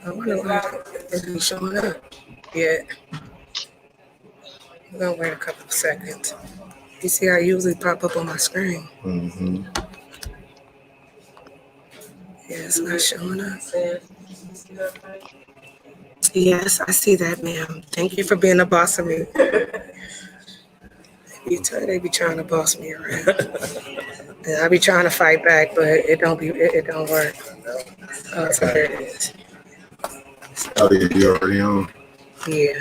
I wonder why it's not showing up yet. I'm gonna wait a couple of seconds. You see, I usually pop up on my screen. Mm-hmm. Yeah, it's not showing up. Yes, I see that, ma'am. Thank you for being a boss of me. They be trying to boss me around. And I be trying to fight back, but it don't work. Oh, so there it is. Oh, yeah, you already on. Yeah.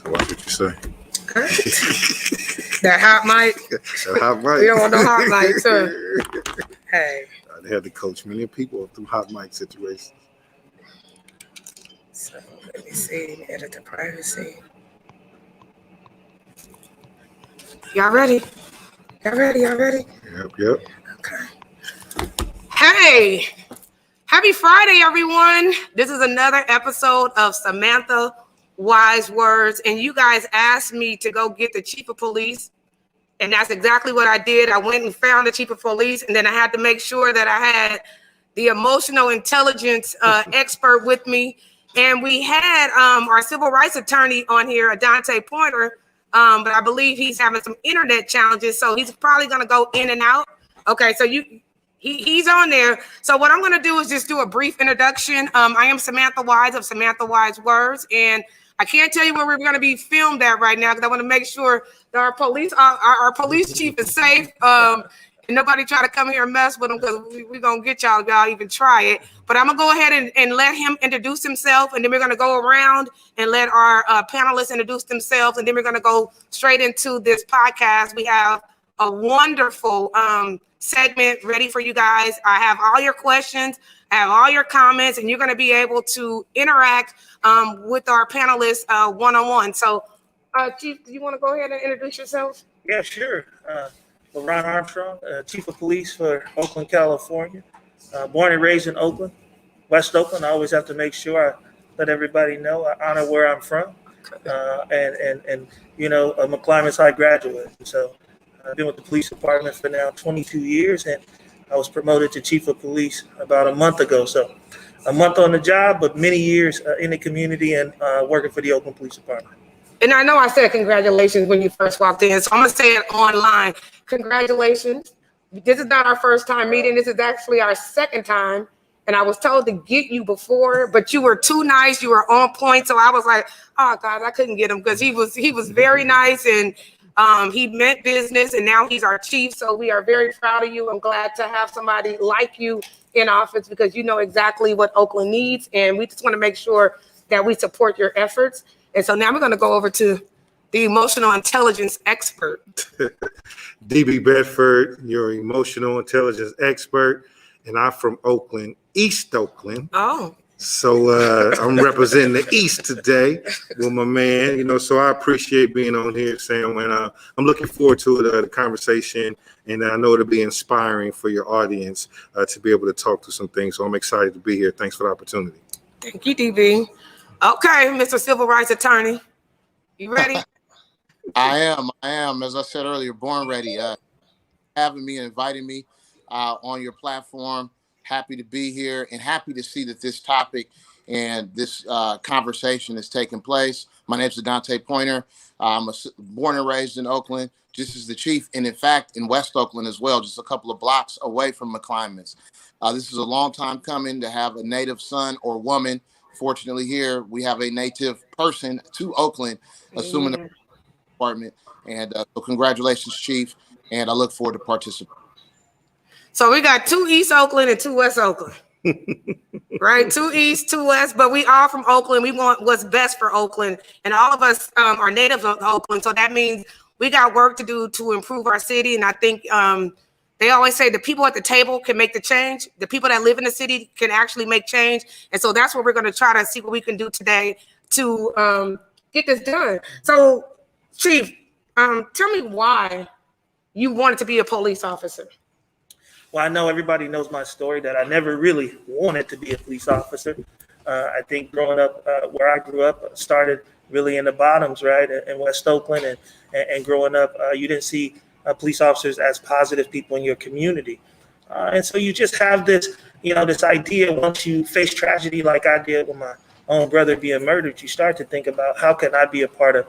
So watch what you say. All right. That hot mic. That hot mic. We don't want no hot mics, huh? Hey. They had to coach many people through hot mic situations. So let me see. Edit the privacy. Y'all ready? Y'all ready? Yep. Okay. Hey! Happy Friday, everyone. This is another episode of Samantha Wise Words. And you guys asked me to go get the chief of police. And that's exactly what I did. I went and found the chief of police. And then I had to make sure that I had the emotional intelligence expert with me. And we had our civil rights attorney on here, Adante Pointer. But I believe he's having some internet challenges. So he's probably going to go in and out. Okay, so he's on there. So what I'm going to do is just do a brief introduction. I am Samantha Wise of Samantha Wise Words. And I can't tell you where we're going to be filmed at right now because I want to make sure that our police chief is safe. And nobody try to come here and mess with him because we're going to get y'all if y'all even try it. But I'm going to go ahead and let him introduce himself. And then we're going to go around and let our panelists introduce themselves. And then we're going to go straight into this podcast. We have a wonderful segment ready for you guys. I have all your questions. I have all your comments. And you're going to be able to interact with our panelists one-on-one. So, Chief, do you want to go ahead and introduce yourself? Yeah, sure. Le'Ronn Armstrong, Chief of Police for Oakland, California. Born and raised in Oakland, West Oakland. I always have to make sure I let everybody know I honor where I'm from. And you know, I'm a Climate's High graduate. So I've been with the police department for now 22 years, and I was promoted to Chief of Police about a month ago. So a month on the job, but many years in the community and working for the Oakland Police Department. And I know I said congratulations when you first walked in, so I'm going to say it online. Congratulations. This is not our first time meeting. This is actually our second time. And I was told to get you before, but you were too nice. You were on point. So I was like, oh, God, I couldn't get him because he was very nice and he meant business. And now he's our chief. So we are very proud of you. I'm glad to have somebody like you in office because you know exactly what Oakland needs. And we just want to make sure that we support your efforts. And so now we're going to go over to the emotional intelligence expert. DB Bedford, your emotional intelligence expert. And I'm from Oakland, East Oakland. Oh. So I'm representing the East today with my man, you know, so I appreciate being on here, Sam, and I'm looking forward to the conversation, and I know it'll be inspiring for your audience to be able to talk to some things, so I'm excited to be here. Thanks for the opportunity. Thank you, DB. Okay, Mr. Civil Rights Attorney, you ready? I am. As I said earlier, born ready. Having me and inviting me on your platform. Happy to be here and happy to see that this topic and this conversation is taking place. My name is Adante Pointer. I'm born and raised in Oakland, just as the chief, and in fact, in West Oakland as well, just a couple of blocks away from McClymonds. This is a long time coming to have a native son or woman. Fortunately, here we have a native person to Oakland, assuming the department. And so congratulations, Chief. And I look forward to participating. So we got 2 East Oakland and 2 West Oakland, right? 2 East, 2 West, but we all from Oakland. We want what's best for Oakland. And all of us are natives of Oakland. So that means we got work to do to improve our city. And I think they always say the people at the table can make the change. The people that live in the city can actually make change. And so that's what we're going to try to see what we can do today to get this done. So, Chief, tell me why you wanted to be a police officer. Well, I know everybody knows my story that I never really wanted to be a police officer. I think growing up where I grew up started really in the bottoms, right, in West Oakland. And growing up, you didn't see police officers as positive people in your community. And so you just have this, you know, this idea once you face tragedy like I did with my own brother being murdered, you start to think about how can I be a part of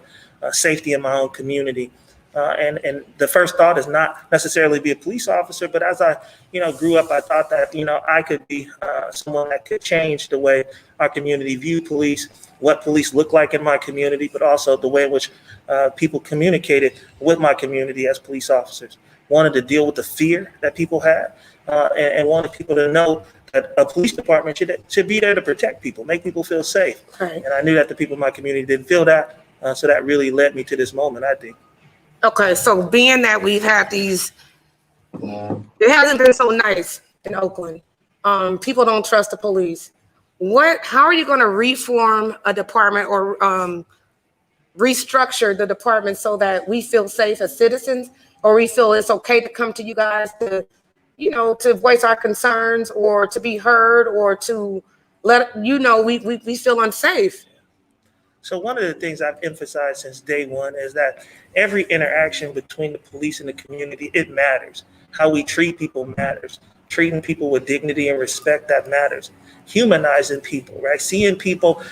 safety in my own community. And the first thought is not necessarily be a police officer, but as I, grew up, I thought that, I could be someone that could change the way our community viewed police, what police look like in my community, but also the way in which people communicated with my community as police officers. Wanted to deal with the fear that people had, and wanted people to know that a police department should be there to protect people, make people feel safe. Right. And I knew that the people in my community didn't feel that, so that really led me to this moment, I think. Okay, so being that we've had these, it hasn't been so nice in Oakland. People don't trust the police. How are you going to reform a department or restructure the department so that we feel safe as citizens, or we feel it's okay to come to you guys to, to voice our concerns or to be heard or to let we feel unsafe? So one of the things I've emphasized since day one is that every interaction between the police and the community, it matters. How we treat people matters. Treating people with dignity and respect, that matters. Humanizing people, right? Seeing people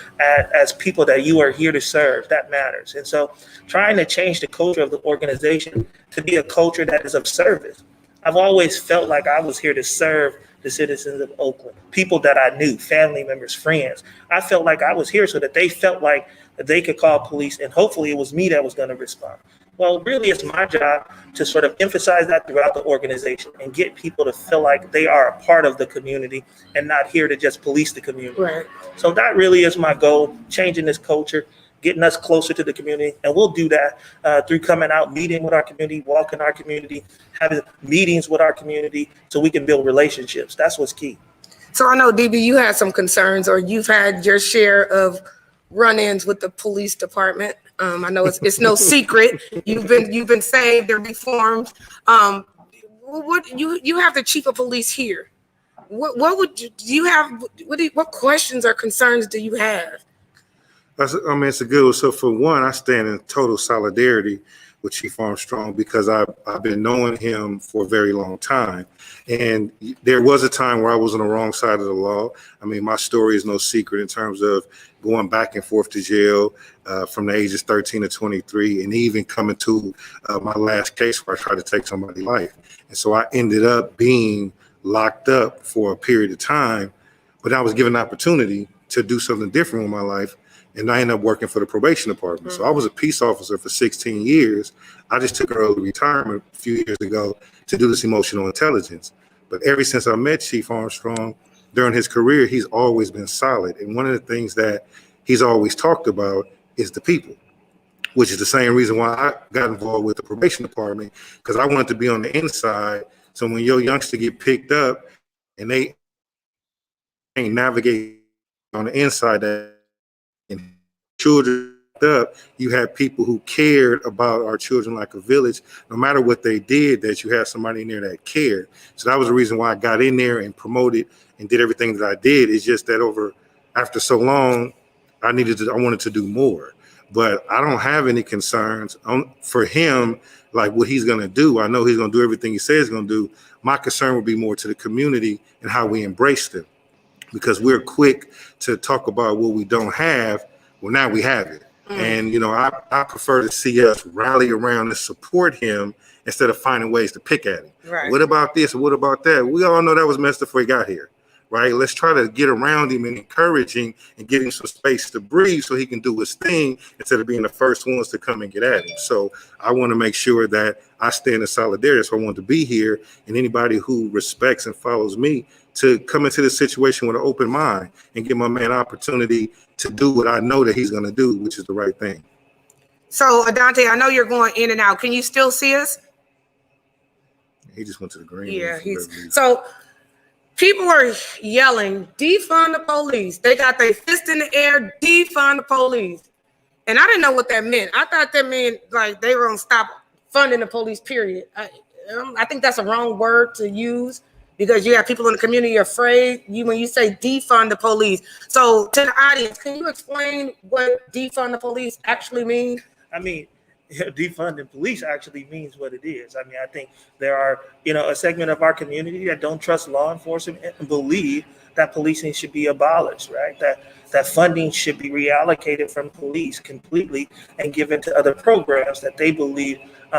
as people that you are here to serve, that matters. And so trying to change the culture of the organization to be a culture that is of service. I've always felt like I was here to serve the citizens of Oakland, people that I knew, family members, friends. I felt like I was here so that they felt like that they could call police, and hopefully it was me that was going to respond. Well, really, it's my job to sort of emphasize that throughout the organization and get people to feel like they are a part of the community and not here to just police the community. Right. So that really is my goal, changing this culture, getting us closer to the community. And we'll do that through coming out, meeting with our community, walking our community, having meetings with our community so we can build relationships. That's what's key. So I know, DB, you had some concerns, or you've had your share of run-ins with the police department. I know it's no secret. You've been saved and reformed. What you have the chief of police here? What questions or concerns do you have? It's a good one. So for one, I stand in total solidarity with Chief Armstrong because I've been knowing him for a very long time. And there was a time where I was on the wrong side of the law. I mean, my story is no secret in terms of going back and forth to jail from the ages 13 to 23, and even coming to my last case where I tried to take somebody's life. And so I ended up being locked up for a period of time, but I was given an opportunity to do something different with my life. And I ended up working for the probation department. So I was a peace officer for 16 years. I just took early retirement a few years ago to do this emotional intelligence. But ever since I met Chief Armstrong, during his career, he's always been solid. And one of the things that he's always talked about is the people, which is the same reason why I got involved with the probation department, because I wanted to be on the inside. So when your youngster get picked up and they can't navigate on the inside, that and children up, you have people who cared about our children like a village. No matter what they did, that you have somebody in there that cared. So that was the reason why I got in there and promoted and did everything that I did. It's just that after so long, I wanted to do more. But I don't have any concerns for him, like what he's going to do. I know he's going to do everything he says he's going to do. My concern would be more to the community and how we embrace them. Because we're quick to talk about what we don't have. Well, now we have it. And, I prefer to see us rally around and support him instead of finding ways to pick at him. Right. What about this? What about that? We all know that was messed up before he got here, right? Let's try to get around him and encourage him and give him some space to breathe so he can do his thing instead of being the first ones to come and get at him. So I want to make sure that I stand in solidarity. So I want to be here, and anybody who respects and follows me to come into this situation with an open mind and give my man opportunity to do what I know that he's going to do, which is the right thing. So, Adante, I know you're going in and out. Can you still see us? He just went to the green. Yeah. So people are yelling, defund the police. They got their fist in the air, defund the police. And I didn't know what that meant. I thought that meant like they were going to stop funding the police, period. I think that's a wrong word to use, because you have people in the community afraid when you say defund the police. So to the audience, can you explain what defund the police actually means? I mean, defunding police actually means what it is. I mean, I think there are, a segment of our community that don't trust law enforcement and believe that policing should be abolished, right? That funding should be reallocated from police completely and given to other programs that they believe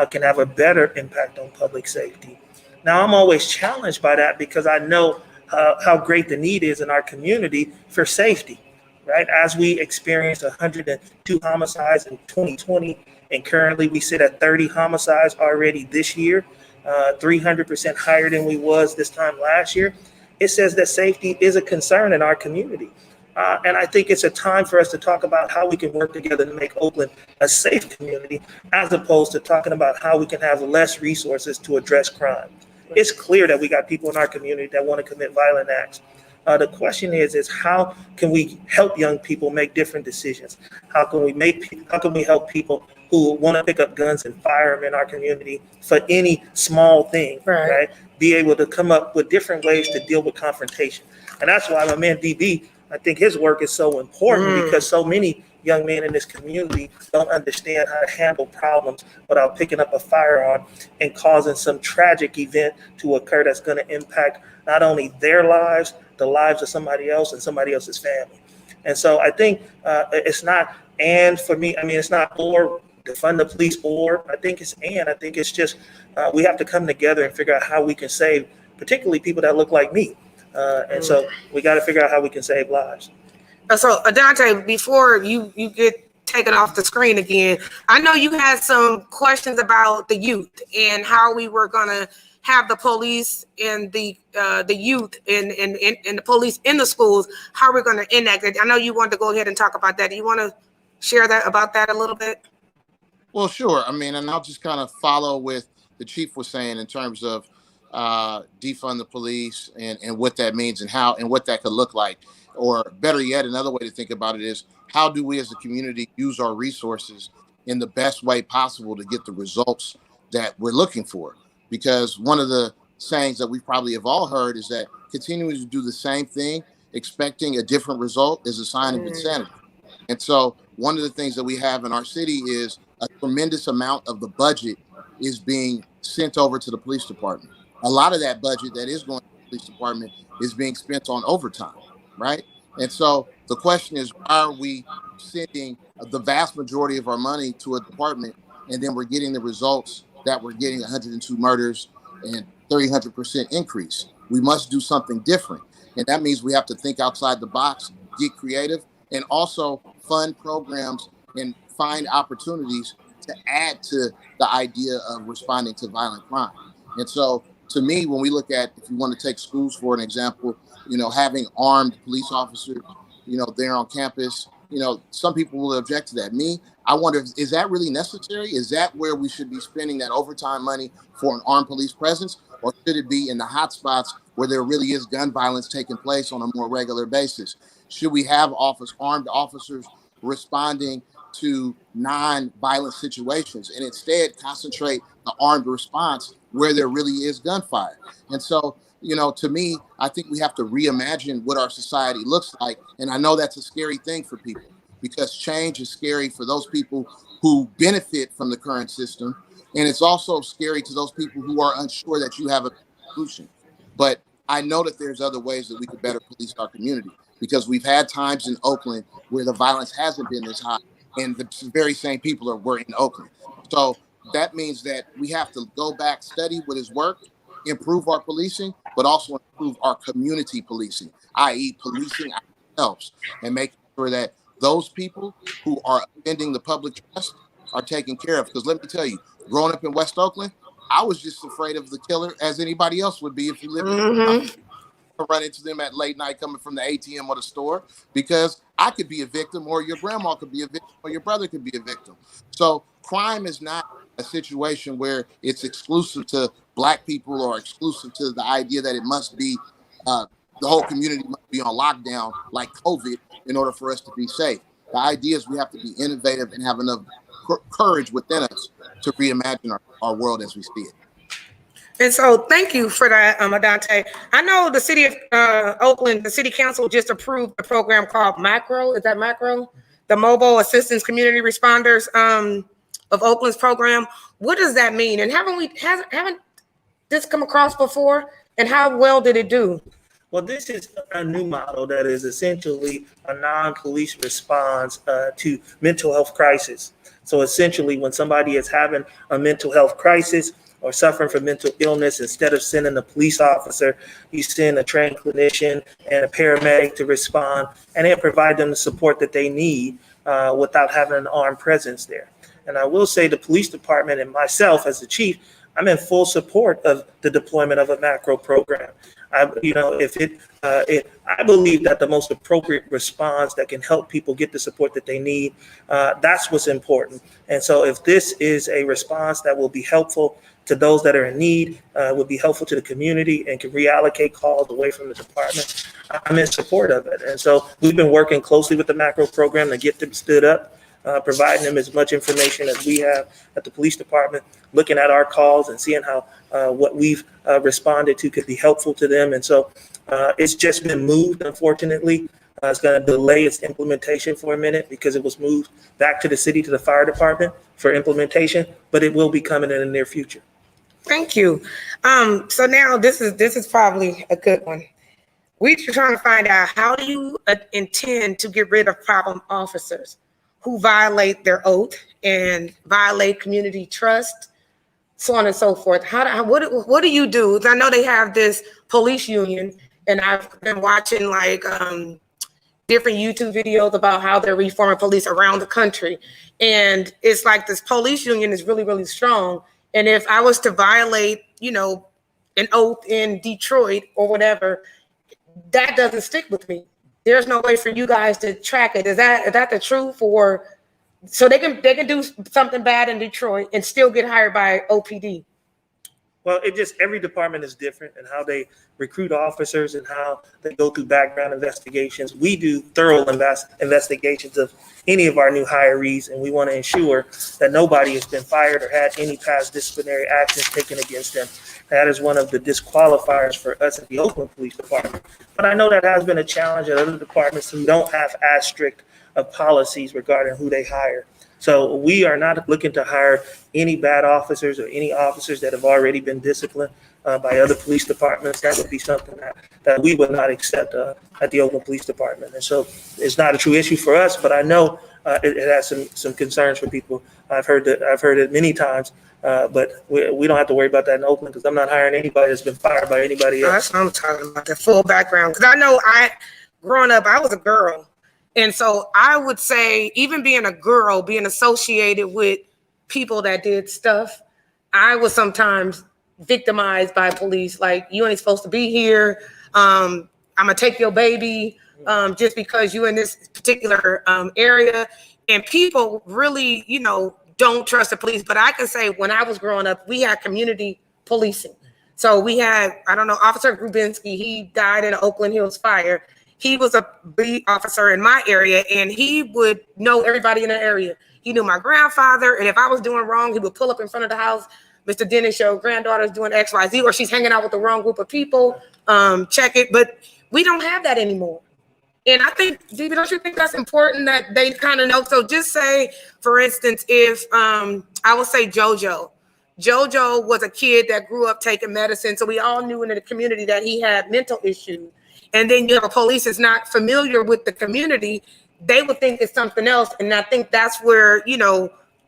can have a better impact on public safety. Now, I'm always challenged by that because I know how great the need is in our community for safety, right? As we experienced 102 homicides in 2020, and currently we sit at 30 homicides already this year, 300% higher than we was this time last year. It says that safety is a concern in our community. And I think it's a time for us to talk about how we can work together to make Oakland a safe community, as opposed to talking about how we can have less resources to address crime. It's clear that we got people in our community that want to commit violent acts. The question is how can we help young people make different decisions? How can we help people who want to pick up guns and fire them in our community for any small thing, right? Be able to come up with different ways to deal with confrontation. And that's why my man DB, I think his work is so important because so many young men in this community don't understand how to handle problems without picking up a firearm and causing some tragic event to occur that's going to impact not only their lives, the lives of somebody else and somebody else's family. And so I think it's not, and for me, I mean, it's not or defund the police or, I think it's and. I think it's just we have to come together and figure out how we can save, particularly people that look like me. And so we got to figure out how we can save lives. So Adante, before you get taken off the screen again, I know you had some questions about the youth and how we were going to have the police and the youth and the police in the schools, how we're going to enact it. I know you wanted to go ahead and talk about that. Do you want to share about that a little bit? Well, sure. I mean, and I'll just kind of follow with the chief was saying in terms of defund the police and what that means and how and what that could look like. Or better yet, another way to think about it is how do we as a community use our resources in the best way possible to get the results that we're looking for? Because one of the sayings that we probably have all heard is that continuing to do the same thing, expecting a different result is a sign of insanity. And so one of the things that we have in our city is a tremendous amount of the budget is being sent over to the police department. A lot of that budget that is going to the police department is being spent on overtime, right? And so the question is, why are we sending the vast majority of our money to a department and then we're getting the results that we're getting 102 murders and 300% increase? We must do something different. And that means we have to think outside the box, get creative, and also fund programs and find opportunities to add to the idea of responding to violent crime. And so to me, when we look at, if you want to take schools for an example, having armed police officers, there on campus, some people will object to that. I wonder, is that really necessary? Is that where we should be spending that overtime money for an armed police presence? Or should it be in the hot spots where there really is gun violence taking place on a more regular basis? Should we have armed officers responding to non-violent situations and instead concentrate the armed response where there really is gunfire? And so, to me, I think we have to reimagine what our society looks like. And I know that's a scary thing for people because change is scary for those people who benefit from the current system. And it's also scary to those people who are unsure that you have a solution. But I know that there's other ways that we could better police our community because we've had times in Oakland where the violence hasn't been as high and the very same people were in Oakland. So that means that we have to go back, study what has worked, improve our policing, but also improve our community policing, i.e. policing ourselves and making sure that those people who are offending the public trust are taken care of. Because let me tell you, growing up in West Oakland, I was just afraid of the killer as anybody else would be if you lived in run into them at late night coming from the ATM or the store, because I could be a victim or your grandma could be a victim or your brother could be a victim. So crime is not a situation where it's exclusive to Black people or exclusive to the idea that it must be the whole community must be on lockdown like COVID in order for us to be safe. The idea is we have to be innovative and have enough courage within us to reimagine our world as we see it. And so thank you for that, Adante. I know the city of Oakland, the city council just approved a program called Macro. Is that Macro? The Mobile Assistance Community Responders of Oakland's program. What does that mean? And haven't this come across before? And how well did it do? Well, this is a new model that is essentially a non-police response to mental health crisis. So essentially, when somebody is having a mental health crisis or suffering from mental illness, instead of sending a police officer, you send a trained clinician and a paramedic to respond, and then provide them the support that they need without having an armed presence there. And I will say the police department and myself as the chief, I'm in full support of the deployment of a macro program. I believe that the most appropriate response that can help people get the support that they need, that's what's important. And so if this is a response that will be helpful to those that are in need, will be helpful to the community and can reallocate calls away from the department, I'm in support of it. And so we've been working closely with the macro program to get them stood up, providing them as much information as we have at the police department, looking at our calls and seeing how what we've responded to could be helpful to them. And so it's just been moved, unfortunately. It's going to delay its implementation for a minute because it was moved back to the city, to the fire department for implementation, but it will be coming in the near future. Thank you. So now this is probably a good one. We're trying to find out, how do you intend to get rid of problem officers who violate their oath and violate community trust, so on and so forth? What do you do? I know they have this police union, and I've been watching different YouTube videos about how they're reforming police around the country. And it's like this police union is really, really strong. And if I was to violate, an oath in Detroit or whatever, that doesn't stick with me. There's no way for you guys to track it. Is that the truth? Or so they can do something bad in Detroit and still get hired by OPD? Well, every department is different in how they recruit officers and how they go through background investigations. We do thorough investigations of any of our new hirees, and we want to ensure that nobody has been fired or had any past disciplinary actions taken against them. That is one of the disqualifiers for us at the Oakland Police Department. But I know that has been a challenge at other departments who don't have as strict of policies regarding who they hire. So we are not looking to hire any bad officers or any officers that have already been disciplined by other police departments. That would be something that we would not accept at the Oakland Police Department. And so it's not a true issue for us, but I know it has some concerns for people. I've heard it many times, but we don't have to worry about that in Oakland because I'm not hiring anybody that's been fired by anybody else. That's what I'm talking about, the full background. Because I know growing up, I was a girl. And so I would say, even being a girl, being associated with people that did stuff, I was sometimes victimized by police. Like, you ain't supposed to be here. I'm going to take your baby just because you in this particular area. And people really, don't trust the police. But I can say when I was growing up, we had community policing. So we had, Officer Grubinski, he died in Oakland Hills fire. He was a beat officer in my area, and he would know everybody in the area. He knew my grandfather, and if I was doing wrong, he would pull up in front of the house. Mr. Dennis, your granddaughter's doing X, Y, Z, or she's hanging out with the wrong group of people. Check it. But we don't have that anymore. And I think, Dee, don't you think that's important that they kind of know? So just say, for instance, if I would say JoJo was a kid that grew up taking medicine, so we all knew in the community that he had mental issues. And then you have a police that's not familiar with the community, they would think it's something else. And I think that's where,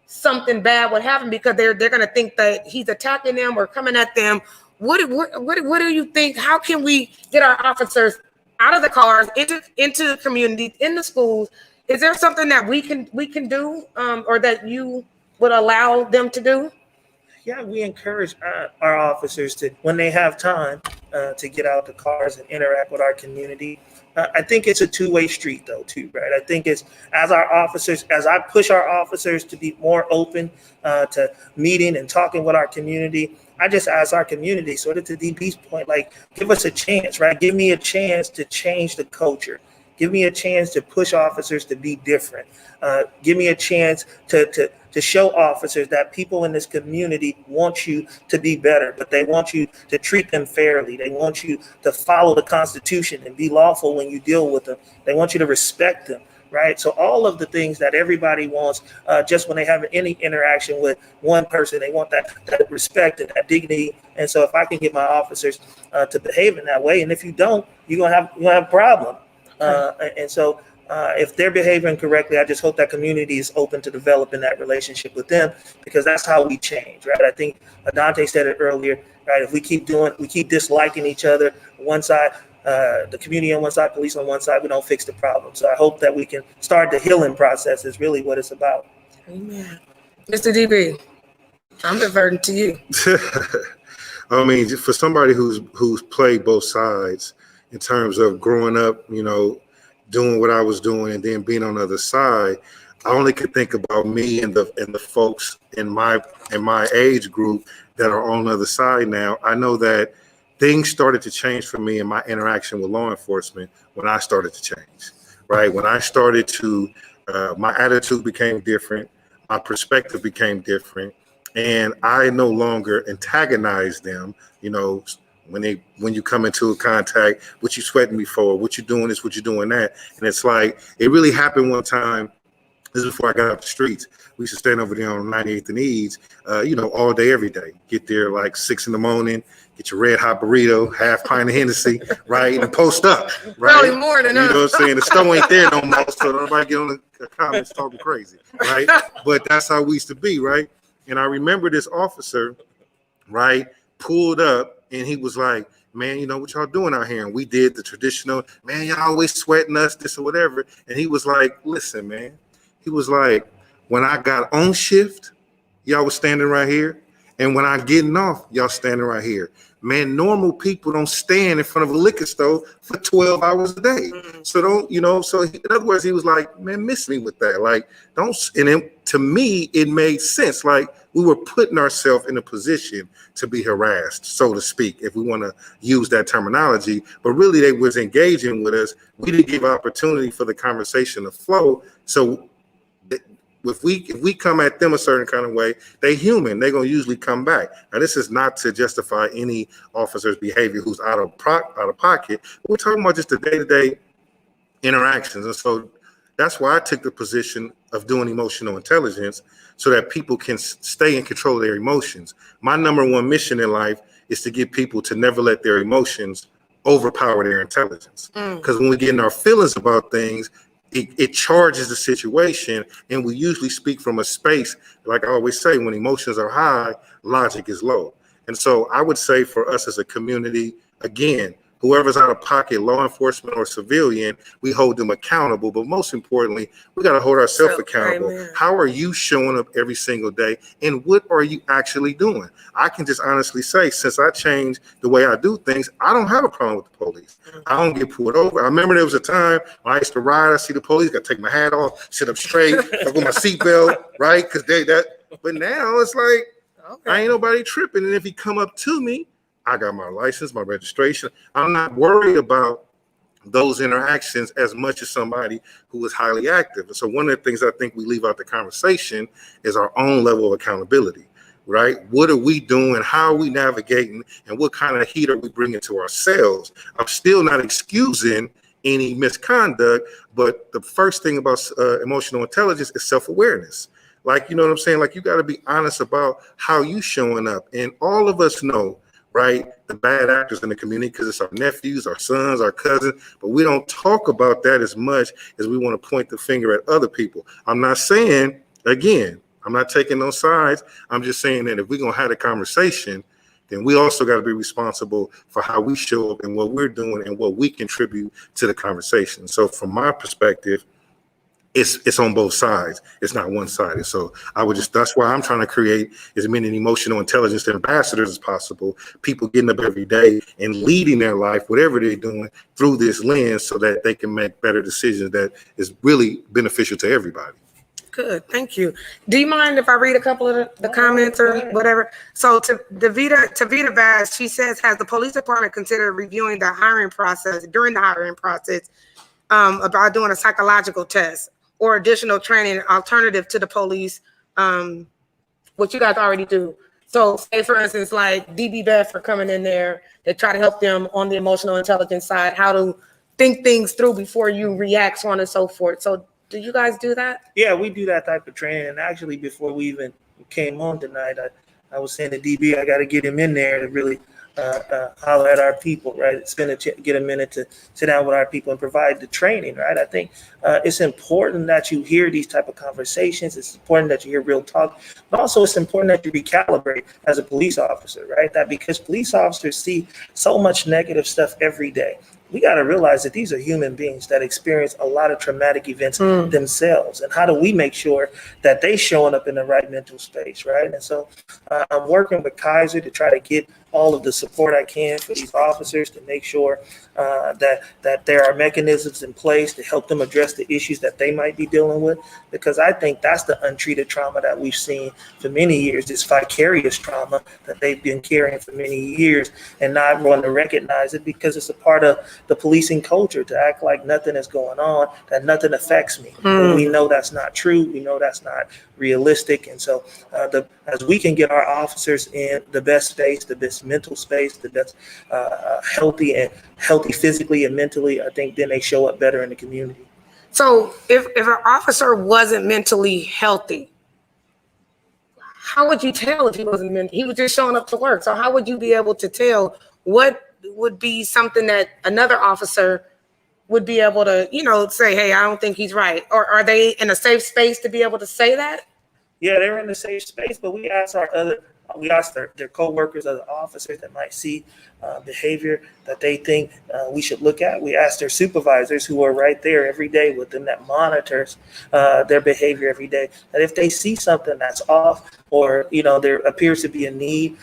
something bad would happen because they're going to think that he's attacking them or coming at them. What do you think? How can we get our officers out of the cars, into the community, in the schools? Is there something that we can do or that you would allow them to do? Yeah, we encourage our officers to, when they have time, to get out the cars and interact with our community. I think it's a two-way street, though, too, right? I think it's as I push our officers to be more open to meeting and talking with our community, I just ask our community, sort of to DP's point, like, give us a chance, right? Give me a chance to change the culture. Give me a chance to push officers to be different. Give me a chance to show officers that people in this community want you to be better, but they want you to treat them fairly. They want you to follow the Constitution and be lawful when you deal with them. They want you to respect them. right? So all of the things that everybody wants, just when they have any interaction with one person, they want that respect and that dignity. And so if I can get my officers to behave in that way, and if you don't, you're gonna have a problem. And so if they're behaving correctly, I just hope that community is open to developing that relationship with them, because that's how we change, right? I think Adante said it earlier, right? If we keep disliking each other, one side, the community on one side, police on one side, we don't fix the problem. So I hope that we can start the healing process is really what it's about. Amen. Mr. DB, I'm reverting to you. I mean, for somebody who's played both sides in terms of growing up, you know, doing what I was doing and then being on the other side, I only could think about me and the folks in my age group that are on the other side now. I know that things started to change for me in my interaction with law enforcement when I started to change, right? When I started to, my attitude became different, my perspective became different, and I no longer antagonize them, you know, when you come into a contact, what you sweating me for, what you doing this, what you doing that. And it's like, it really happened one time. This is before I got off the streets. We used to stand over there on 98th and Eads, you know, all day, every day. Get there like 6 a.m, get your red hot burrito, half pint of Hennessy, right? And post up, right? Probably more than you know us. what I'm saying? The store ain't there no more, so nobody get on the comments talking crazy, right? But that's how we used to be, right? And I remember this officer, right, pulled up and he was like, man, you know what y'all doing out here? And we did the traditional, man, y'all always sweating us, this or whatever. And he was like, listen, man. He was like, when I got on shift, y'all was standing right here. And when I getting off, y'all standing right here. Man, normal people don't stand in front of a liquor store for 12 hours a day. So don't, you know, so in other words, he was like, man, miss me with that. Like, don't, and then to me, it made sense. Like, we were putting ourselves in a position to be harassed, so to speak, if we want to use that terminology. But really, they was engaging with us. We didn't give opportunity for the conversation to flow. So if we come at them a certain kind of way, they human. They're gonna usually come back. Now, this is not to justify any officer's behavior who's out of pocket. We're talking about just the day-to-day interactions, and so that's why I took the position of doing emotional intelligence, so that people can stay in control of their emotions. My number one mission in life is to get people to never let their emotions overpower their intelligence. Because when we get in our feelings about things, it charges the situation, and we usually speak from a space, like I always say, when emotions are high, logic is low. And so I would say for us as a community, again, whoever's out of pocket, law enforcement or civilian, we hold them accountable. But most importantly, we got to hold ourselves accountable. Amen. How are you showing up every single day? And what are you actually doing? I can just honestly say, since I changed the way I do things, I don't have a problem with the police. I don't get pulled over. I remember there was a time when I used to ride, I see the police, got to take my hat off, sit up straight, with my seatbelt, right? Because but now it's like, I ain't nobody tripping. And if he come up to me, I got my license, my registration. I'm not worried about those interactions as much as somebody who is highly active. And so one of the things I think we leave out the conversation is our own level of accountability, right? What are we doing? How are we navigating? And what kind of heat are we bringing to ourselves? I'm still not excusing any misconduct, but the first thing about emotional intelligence is self-awareness. Like, you know what I'm saying? Like, you got to be honest about how you showing up. And all of us know, right, the bad actors in the community, because it's our nephews, our sons, our cousins, but we don't talk about that as much as we want to point the finger at other people. I'm not saying, again, I'm not taking no sides. I'm just saying that if we're going to have a conversation, then we also got to be responsible for how we show up and what we're doing and what we contribute to the conversation. So from my perspective, it's on both sides. It's not one-sided. So that's why I'm trying to create as many emotional intelligence ambassadors as possible, people getting up every day and leading their life, whatever they're doing, through this lens, so that they can make better decisions that is really beneficial to everybody. Good, thank you. Do you mind if I read a couple of the comments or whatever? So to Davita Bass, she says, has the police department considered reviewing the hiring process, during the hiring process, about doing a psychological test or additional training alternative to the police, what you guys already do? So say, for instance, like DB Bedford coming in there to try to help them on the emotional intelligence side, how to think things through before you react, so on and so forth. So Do you guys do that? Yeah, we do that type of training. And actually, before we even came on tonight, I was saying to DB, I got to get him in there to really holler at our people, right? Get a minute to sit down with our people and provide the training, right? I think it's important that you hear these type of conversations. It's important that you hear real talk, but also it's important that you recalibrate as a police officer, right? That because police officers see so much negative stuff every day. We got to realize that these are human beings that experience a lot of traumatic events themselves. And how do we make sure that they showing up in the right mental space, right? And so I'm working with Kaiser to try to get all of the support I can for these officers to make sure that there are mechanisms in place to help them address the issues that they might be dealing with. Because I think that's the untreated trauma that we've seen for many years, this vicarious trauma that they've been carrying for many years and not want to recognize it because it's a part of the policing culture to act like nothing is going on, that nothing affects me. But we know that's not true. We know that's not realistic. And so as we can get our officers in the best space, the best mental space, the best healthy physically and mentally, I think then they show up better in the community. So if an officer wasn't mentally healthy, how would you tell if he wasn't mentally? He was just showing up to work. So how would you be able to tell what would be something that another officer would be able to, say, hey, I don't think he's right? Or are they in a safe space to be able to say that? Yeah, they're in a safe space, but we ask their co-workers, other officers that might see behavior that they think we should look at. We ask their supervisors who are right there every day with them that monitors their behavior every day. And if they see something that's off or, there appears to be a need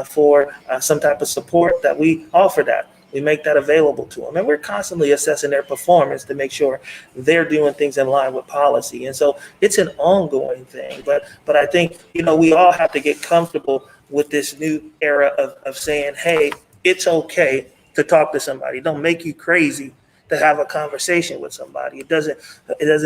for some type of support, that we offer that. We make that available to them. And we're constantly assessing their performance to make sure they're doing things in line with policy. And so it's an ongoing thing. But I think, we all have to get comfortable with this new era of saying, hey, it's okay to talk to somebody. Don't make you crazy to have a conversation with somebody. It doesn't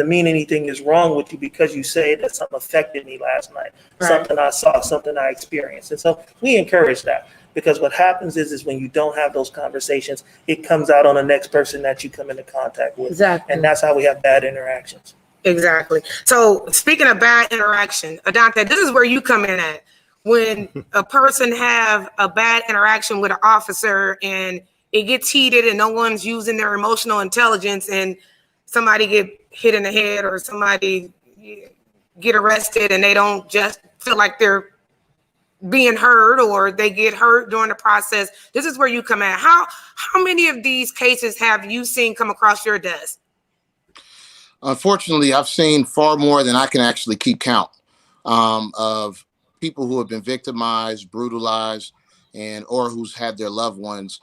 mean anything is wrong with you because you say that something affected me last night, right. Something I saw, something I experienced. And so we encourage that. Because what happens is when you don't have those conversations, it comes out on the next person that you come into contact with. Exactly. And that's how we have bad interactions. Exactly. So speaking of bad interaction, Adante, this is where you come in at. When a person have a bad interaction with an officer and it gets heated and no one's using their emotional intelligence and somebody get hit in the head or somebody get arrested and they don't just feel like they're being heard or they get hurt during the process. This is where you come in. How many of these cases have you seen come across your desk? Unfortunately, I've seen far more than I can actually keep count of people who have been victimized, brutalized, or who's had their loved ones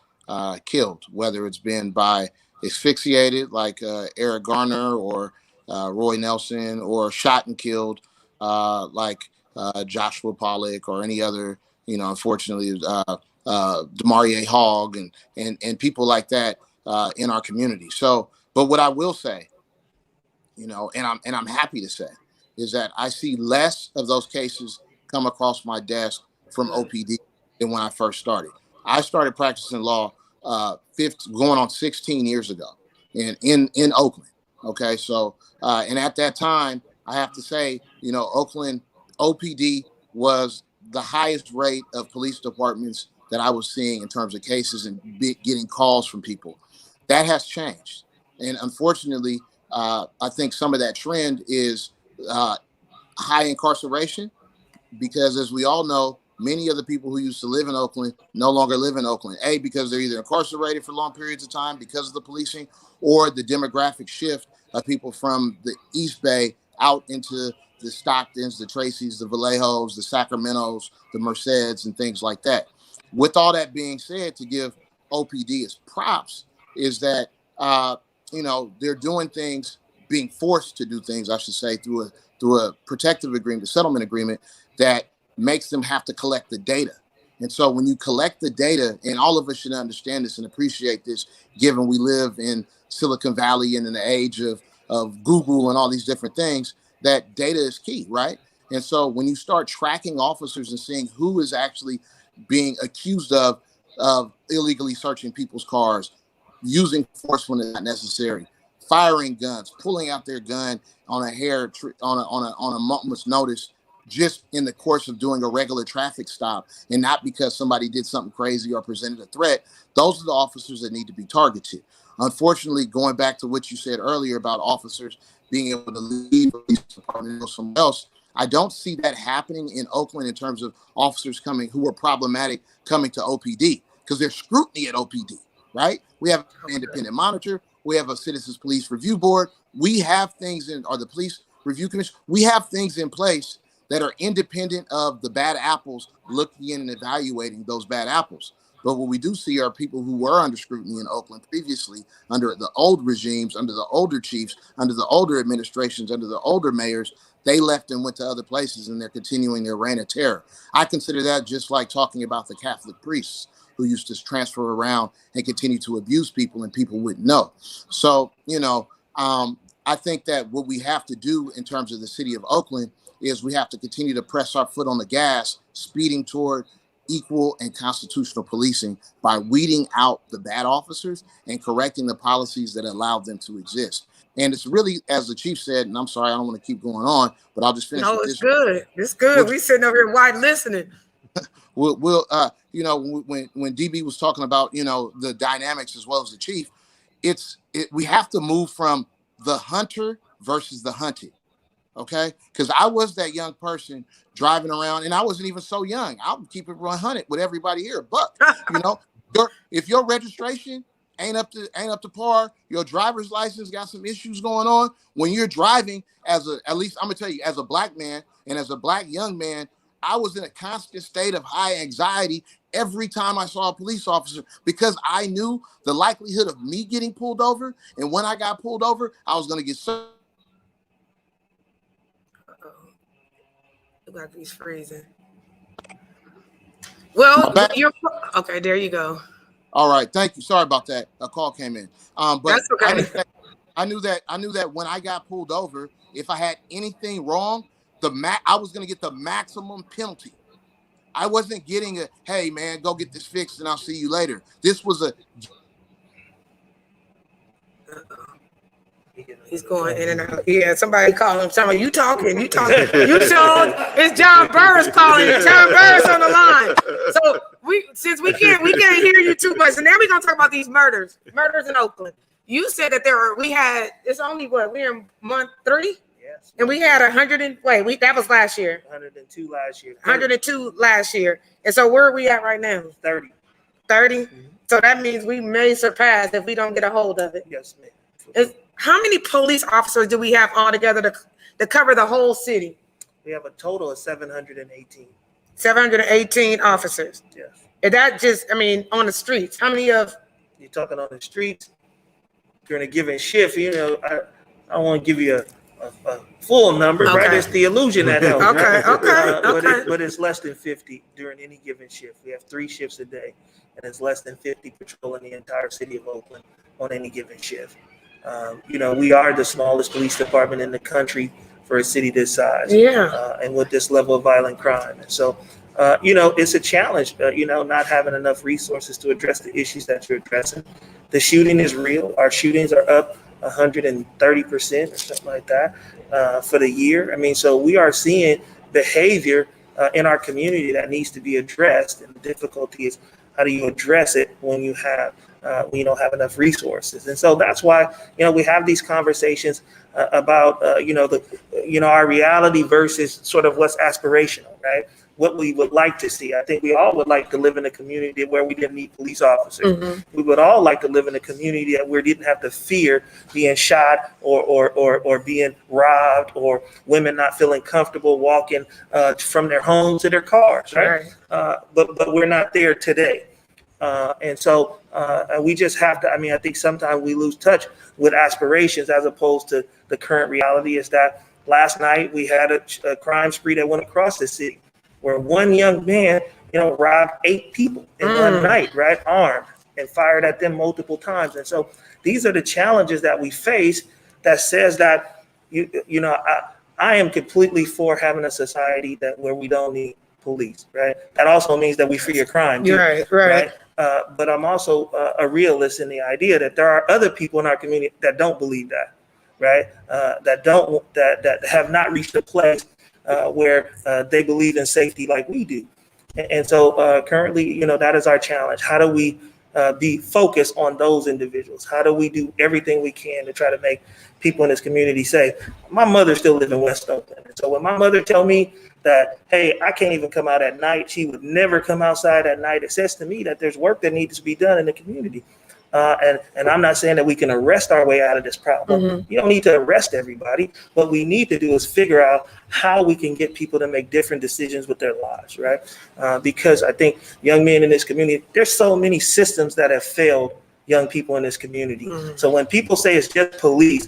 killed, whether it's been by asphyxiated like Eric Garner or Roy Nelson, or shot and killed like Joshua Pollock or any other, unfortunately, Demarie Hogg and people like that in our community. So, but what I will say, and I'm happy to say, is that I see less of those cases come across my desk from OPD than when I first started. I started practicing law going on 16 years ago in Oakland. Okay, so and at that time, I have to say, Oakland OPD was the highest rate of police departments that I was seeing in terms of cases and getting calls from people. That has changed. And unfortunately, I think some of that trend is high incarceration, because as we all know, many of the people who used to live in Oakland no longer live in Oakland, because they're either incarcerated for long periods of time because of the policing, or the demographic shift of people from the East Bay out into the Stocktons, the Tracys, the Vallejos, the Sacramentos, the Merceds, and things like that. With all that being said, to give OPD its props is that, they're doing things, being forced to do things, I should say, through a protective agreement, a settlement agreement that makes them have to collect the data. And so when you collect the data, and all of us should understand this and appreciate this, given we live in Silicon Valley and in the age of Google and all these different things, that data is key, right? And so when you start tracking officers and seeing who is actually being accused of illegally searching people's cars, using force when it's not necessary, firing guns, pulling out their gun on a moment's notice, just in the course of doing a regular traffic stop, and not because somebody did something crazy or presented a threat. Those are the officers that need to be targeted. Unfortunately, going back to what you said earlier about officers being able to leave the police department and go somewhere else, I don't see that happening in Oakland in terms of officers who are problematic coming to OPD, because there's scrutiny at OPD, right? We have an independent monitor. We have a Citizens Police Review Board. We have things or the Police Review Commission. We have things in place that are independent of the bad apples looking in and evaluating those bad apples. But what we do see are people who were under scrutiny in Oakland previously, under the old regimes, under the older chiefs, under the older administrations, under the older mayors. They left and went to other places, and they're continuing their reign of terror. I consider that just like talking about the Catholic priests who used to transfer around and continue to abuse people, and people wouldn't know. So, I think that what we have to do in terms of the city of Oakland is we have to continue to press our foot on the gas, speeding toward equal and constitutional policing by weeding out the bad officers and correcting the policies that allow them to exist. And it's really, as the chief said, and I'm sorry, I don't want to keep going on, but I'll just finish with this. No, it's good. It's good. We sitting over here wide listening. When DB was talking about, the dynamics as well as the chief, we have to move from the hunter versus the hunted. Okay, because I was that young person driving around, and I wasn't even so young. I would keep it 100 with everybody here. But if your registration ain't up to par, your driver's license got some issues going on. When you're driving, at least I'm gonna tell you, as a black man and as a black young man, I was in a constant state of high anxiety every time I saw a police officer, because I knew the likelihood of me getting pulled over, and when I got pulled over, I was gonna get Like he's freezing. Well, okay. There you go. All right, thank you. Sorry about that. A call came in. But that's okay. I knew that when I got pulled over, if I had anything wrong, I was going to get the maximum penalty. I wasn't getting hey man, go get this fixed and I'll see you later. This was a. He's going in and out. Yeah, somebody call him. Somebody, you talking. You showed. It's John Burris calling. John Burris on the line. So we can't hear you too much. So now we're gonna talk about these murders in Oakland. You said that it's only we're in month 3? Yes. And we had 100 that was last year. 102 last year. 102 last year. And so where are we at right now? 30. 30? Mm-hmm. So that means we may surpass if we don't get a hold of it. Yes, ma'am. How many police officers do we have altogether to cover the whole city? We have a total of 718. 718 officers. Yes. And that just, on the streets. How many of? You're talking on the streets during a given shift. I want to give you a full number, okay. Right? It's the illusion that helps. Okay. But it's less than 50 during any given shift. We have 3 shifts a day, and it's less than 50 patrolling the entire city of Oakland on any given shift. We are the smallest police department in the country for a city this size. Yeah. And with this level of violent crime. And so, it's a challenge, not having enough resources to address the issues that you're addressing. The shooting is real. Our shootings are up 130% or something like that for the year. So we are seeing behavior in our community that needs to be addressed. And the difficulty is, how do you address it when you don't have enough resources? And so that's why, we have these conversations about, our reality versus sort of what's aspirational, right? What we would like to see. I think we all would like to live in a community where we didn't need police officers. Mm-hmm. We would all like to live in a community where we didn't have to fear being shot or being robbed, or women not feeling comfortable walking from their homes to their cars, right? But we're not there today. And so we just have to, I think sometimes we lose touch with aspirations as opposed to the current reality. Is that last night we had a crime spree that went across the city, where one young man, robbed 8 people in one night, right? Armed, and fired at them multiple times. And so these are the challenges that we face that says that, I am completely for having a society where we don't need police, right? That also means that we free of crime too, Right. But I'm also a realist in the idea that there are other people in our community that don't believe that, right? That have not reached a place where they believe in safety like we do. And so currently, that is our challenge. How do we be focused on those individuals? How do we do everything we can to try to make people in this community safe? My mother still lives in West Oakland. And so when my mother tell me that, hey, I can't even come out at night, she would never come outside at night, it says to me that there's work that needs to be done in the community. And I'm not saying that we can arrest our way out of this problem. You don't need to arrest everybody. What we need to do is figure out how we can get people to make different decisions with their lives, right? Because I think young men in this community, there's so many systems that have failed young people in this community. So when people say it's just police,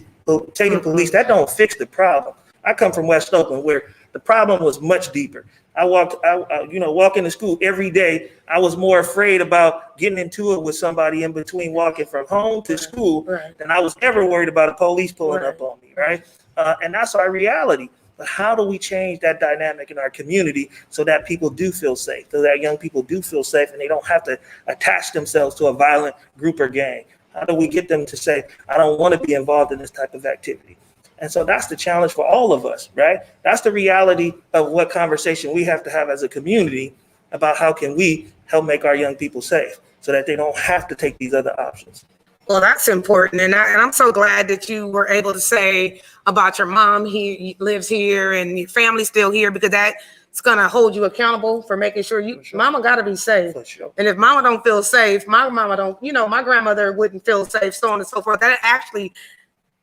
taking police, that don't fix the problem. I come from West Oakland where the problem was much deeper. Walking to school every day, I was more afraid about getting into it with somebody in between walking from home to school than I was ever worried about a police pulling up on me, right? And that's our reality. But how do we change that dynamic in our community so that people do feel safe, so that young people do feel safe and they don't have to attach themselves to a violent group or gang? How do we get them to say, I don't want to be involved in this type of activity? And so that's the challenge for all of us, right? That's the reality of what conversation we have to have as a community about how can we help make our young people safe so that they don't have to take these other options. Well, that's important. And I'm so glad that you were able to say about your mom, he lives here and your family's still here, because that's going to hold you accountable for making sure mama got to be safe. And if mama don't feel safe, my mama don't, my grandmother wouldn't feel safe, so on and so forth. That actually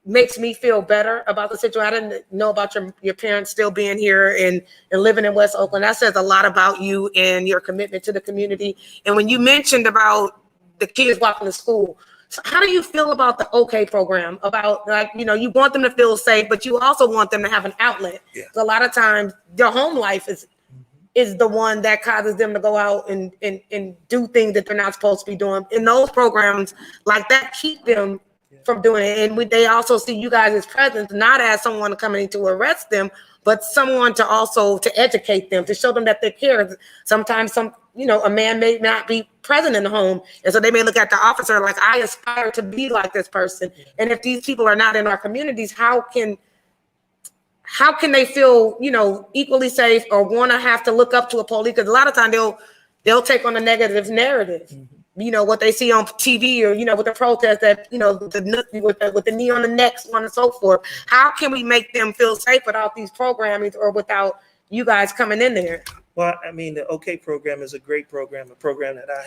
makes me feel better about the situation. I didn't know about your parents still being here and living in West Oakland. That says a lot about you and your commitment to the community. And when you mentioned about the kids walking to school, so how do you feel about the OK program? About you want them to feel safe, but you also want them to have an outlet. Yeah. A lot of times their home life is the one that causes them to go out and do things that they're not supposed to be doing. And those programs like that keep them from doing it. And they also see you guys as presence, not as someone coming to arrest them, but someone to educate them, to show them that they care. Sometimes a man may not be present in the home. And so they may look at the officer like, I aspire to be like this person. And if these people are not in our communities, how can they feel, equally safe or want to have to look up to a police? Because a lot of times they'll take on a negative narrative. What they see on TV or, with the protest that, with the knee on the neck, so on and so forth. How can we make them feel safe without these programming or without you guys coming in there? Well, I mean, the OK program is a great program, a program that I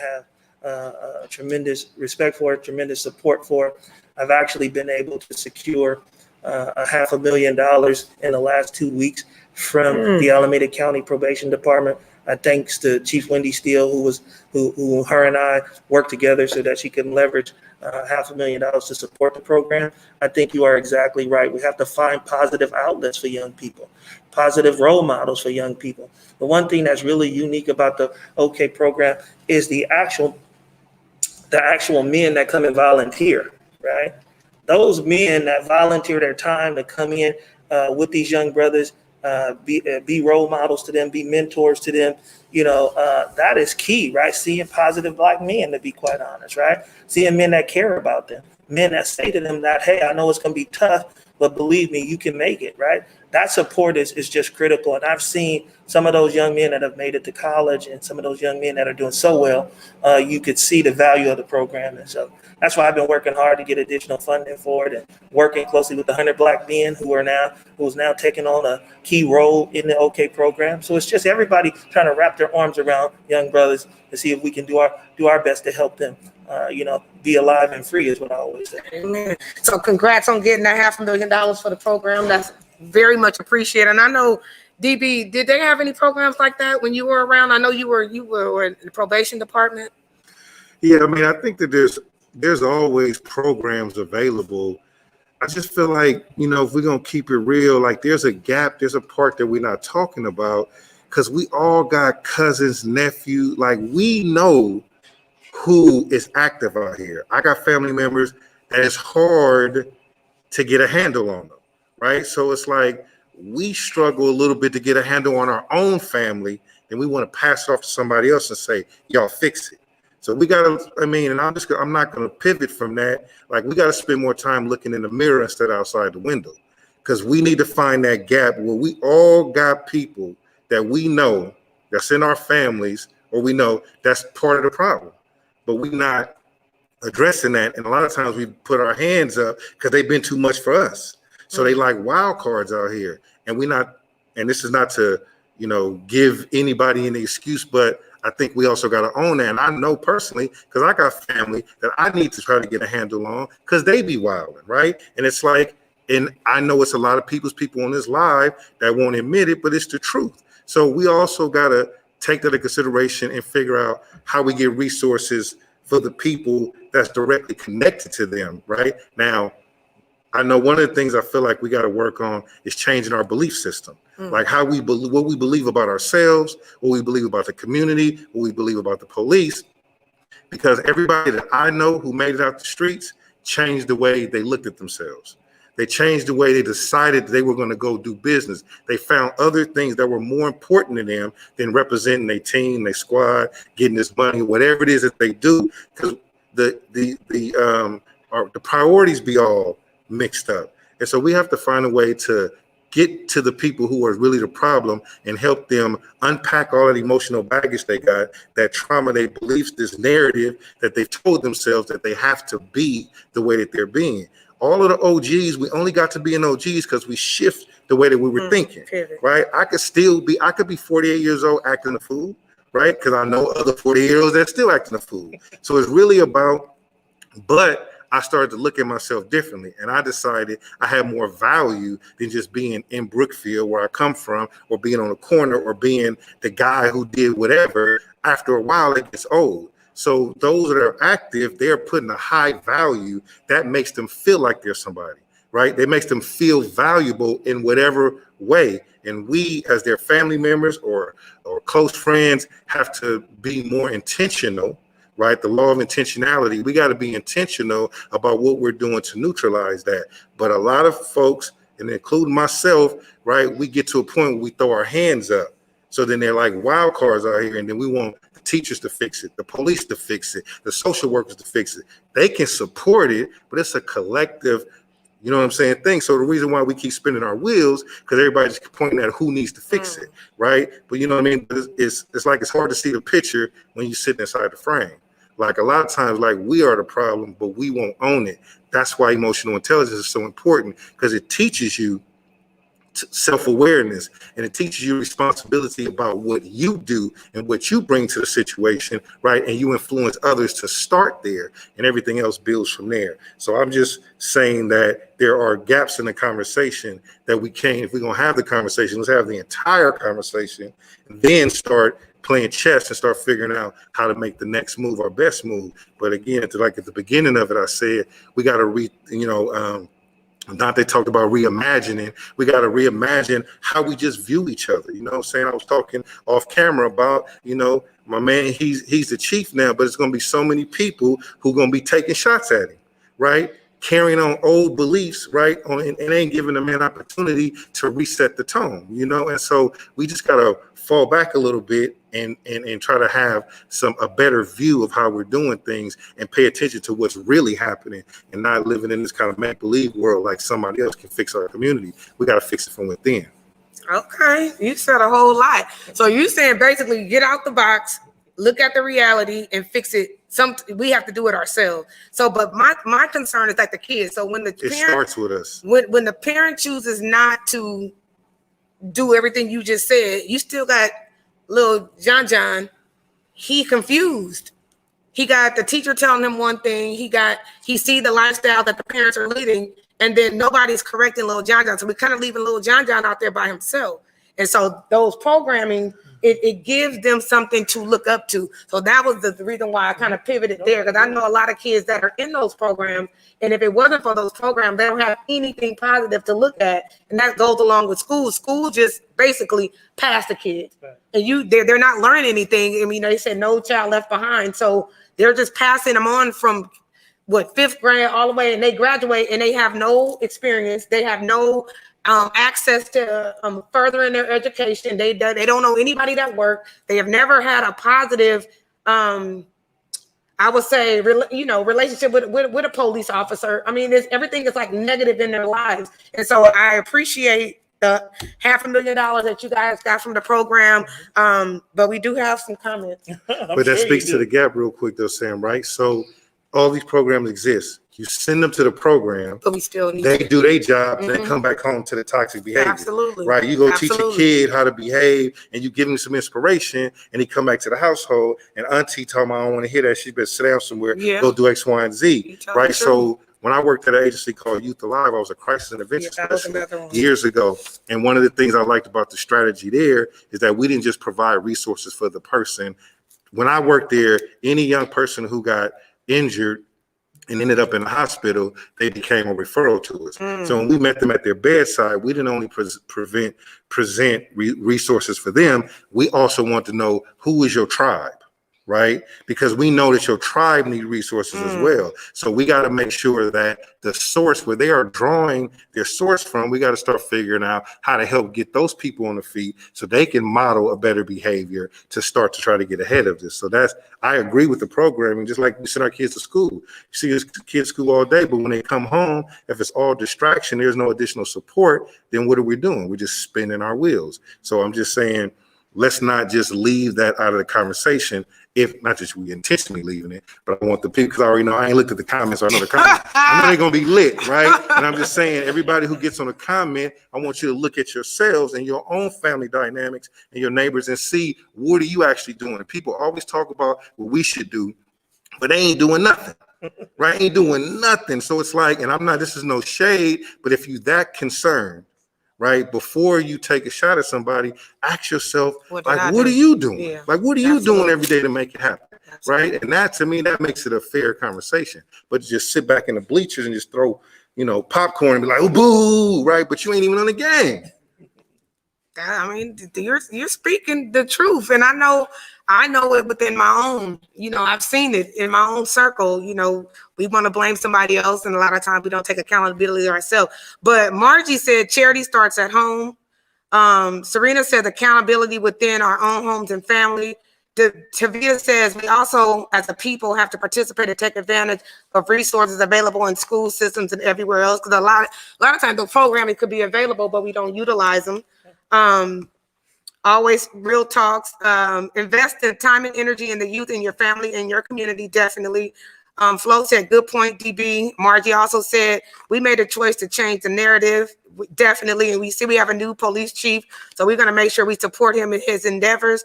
have tremendous respect for, tremendous support for. I've actually been able to secure $500,000 in the last 2 weeks from the Alameda County Probation Department. Thanks to Chief Wendy Steele, who her and I worked together so that she can leverage $500,000 to support the program. I think you are exactly right. We have to find positive outlets for young people, positive role models for young people. The one thing that's really unique about the OK program is the actual men that come and volunteer, right? Those men that volunteer their time to come in with these young brothers, be role models to them, be mentors to them. That is key, right? Seeing positive Black men, to be quite honest, right? Seeing men that care about them, men that say to them that, hey, I know it's going to be tough, but believe me, you can make it, right? That support is just critical. And I've seen some of those young men that have made it to college and some of those young men that are doing so well. You could see the value of the program. And so that's why I've been working hard to get additional funding for it and working closely with the 100 Black men who's now taking on a key role in the OK program. So it's just everybody trying to wrap their arms around young brothers to see if we can do our best to help them, be alive and free is what I always say. Amen. So congrats on getting that $500,000 for the program. That's very much appreciated. And I know, DB, did they have any programs like that when you were around? I know you were in the probation department. Yeah, I mean, I think that there's always programs available. I just feel like, if we're going to keep it real, like there's a gap, there's a part that we're not talking about, because we all got cousins, nephews, like we know who is active out here. I got family members that it's hard to get a handle on them, right? So it's like we struggle a little bit to get a handle on our own family, then we want to pass it off to somebody else and say, y'all fix it. So we got to, and I'm not going to pivot from that. Like, we got to spend more time looking in the mirror instead of outside the window, because we need to find that gap where we all got people that we know that's in our families, or we know that's part of the problem, but we not addressing that. And a lot of times we put our hands up because they've been too much for us. So they like wild cards out here, and we not, and this is not to, give anybody any excuse, but I think we also got to own that. And I know personally, because I got family that I need to try to get a handle on, because they be wilding, right? And it's like, and I know it's a lot of people on this live that won't admit it, but it's the truth. So we also got to take that into consideration and figure out how we get resources for the people that's directly connected to them, right? Now, I know one of the things I feel like we got to work on is changing our belief system, like what we believe about ourselves, what we believe about the community, what we believe about the police, because everybody that I know who made it out the streets changed the way they looked at themselves. They changed the way they decided they were going to go do business. They found other things that were more important to them than representing their team, their squad, getting this money, whatever it is that they do, because the priorities be all mixed up. And so we have to find a way to get to the people who are really the problem and help them unpack all that emotional baggage they got, that trauma, their beliefs, this narrative that they've told themselves that they have to be the way that they're being. All of the OGs, we only got to be in OGs because we shift the way that we were thinking, right? I could be 48 years old acting a fool, right? Because I know other 40-year-olds that still acting a fool. So it's really about, but I started to look at myself differently, and I decided I had more value than just being in Brookfield, where I come from, or being on the corner, or being the guy who did whatever. After a while, it gets old. So those that are active, they're putting a high value that makes them feel like they're somebody, right? That makes them feel valuable in whatever way. And we, as their family members or close friends, have to be more intentional, right? The law of intentionality. We got to be intentional about what we're doing to neutralize that. But a lot of folks, and including myself, right, we get to a point where we throw our hands up. So then they're like wild cards out here, and then we want the teachers to fix it, the police to fix it, the social workers to fix it. They can support it, but it's a collective, you know what I'm saying, thing. So the reason why we keep spinning our wheels, because everybody's pointing at who needs to fix it, right? But you know what I mean? It's like it's hard to see the picture when you sit inside the frame. Like a lot of times, like we are the problem, but we won't own it. That's why emotional intelligence is so important, because it teaches you self-awareness, and it teaches you responsibility about what you do and what you bring to the situation, right? And you influence others to start there, and everything else builds from there. So I'm just saying that there are gaps in the conversation that we can't, if we're going to have the conversation, let's have the entire conversation, and then start playing chess and start figuring out how to make the next move our best move. But again, like at the beginning of it, I said, we got to Adante talked about reimagining. We got to reimagine how we just view each other. You know what I'm saying? I was talking off camera about, my man, he's the chief now, but it's going to be so many people who are going to be taking shots at him, right? Carrying on old beliefs, right? And ain't giving them an opportunity to reset the tone, And so we just got to fall back a little bit and try to have a better view of how we're doing things and pay attention to what's really happening, and not living in this kind of make-believe world like somebody else can fix our community. We got to fix it from within. Okay, you said a whole lot. So you're saying basically get out the box, look at the reality, and fix it. We have to do it ourselves. So, but my concern is like the kids. So when the parent starts with us. When the parent chooses not to do everything you just said, you still got little John. He confused. He got the teacher telling him one thing. He see the lifestyle that the parents are leading, and then nobody's correcting little John. So we kind of leaving little John out there by himself. And so those programming, it gives them something to look up to. So that was the reason why I kind of pivoted there, because I know a lot of kids that are in those programs, and if it wasn't for those programs, they don't have anything positive to look at. And that goes along with school. School just basically pass the kids, and they're not learning anything. I mean, they said no child left behind, so they're just passing them on from fifth grade all the way, and they graduate and they have no experience. They have no access to furthering their education. They don't know anybody that work. They have never had a positive, I would say, relationship with a police officer. I mean, everything is like negative in their lives. And so I appreciate the $500,000 that you guys got from the program. But we do have some comments. But that speaks to the gap real quick though, Sam, right? So all these programs exist. You send them to the program, But we still need they do their job, they come back home to the toxic behavior. Absolutely. Right? You go teach a kid how to behave and you give him some inspiration and he come back to the household and auntie told me I don't want to hear that. She better sit down somewhere, go do X, Y, and Z. Right? So when I worked at an agency called Youth Alive, I was a crisis intervention specialist years ago. And one of the things I liked about the strategy there is that we didn't just provide resources for the person. When I worked there, any young person who got injured and ended up in the hospital, they became a referral to us. So when we met them at their bedside, we didn't only present resources for them, we also want to know who is your tribe, right? Because we know that your tribe need resources as well. So we got to make sure that the source where they are drawing their source from, we got to start figuring out how to help get those people on the feet so they can model a better behavior to start to try to get ahead of this. So I agree with the programming, just like we send our kids to school. You see these kids school all day, but when they come home, if it's all distraction, there's no additional support, then what are we doing? We're just spinning our wheels. So I'm just saying, let's not just leave that out of the conversation. If not just we intentionally leaving it, but I want the people, because I already know I ain't looked at the comments, so I know the comments. I know they're gonna be lit, right? And I'm just saying, everybody who gets on a comment, I want you to look at yourselves and your own family dynamics and your neighbors and see what are you actually doing. People always talk about what we should do, but they ain't doing nothing. Right? Ain't doing nothing. So it's like, and this is no shade, but if you that concerned, right, before you take a shot at somebody, ask yourself, what are you doing? Yeah. Like, what are you doing every day to make it happen? Absolutely. Right? And that, to me, that makes it a fair conversation. But to just sit back in the bleachers and just throw, popcorn and be like, oh, boo, right? But you ain't even on the game. I mean, you're speaking the truth, and I know it within my own. I've seen it in my own circle. We want to blame somebody else, and a lot of times we don't take accountability ourselves. But Margie said charity starts at home. Serena said accountability within our own homes and family. Tavita says we also, as a people, have to participate and take advantage of resources available in school systems and everywhere else. Because a lot of times the programming could be available, but we don't utilize them. Always real talks. Invest in time and energy in the youth in your family and your community, definitely. Flo said, good point, DB. Margie also said, we made a choice to change the narrative, definitely. And we see we have a new police chief, so we're going to make sure we support him in his endeavors.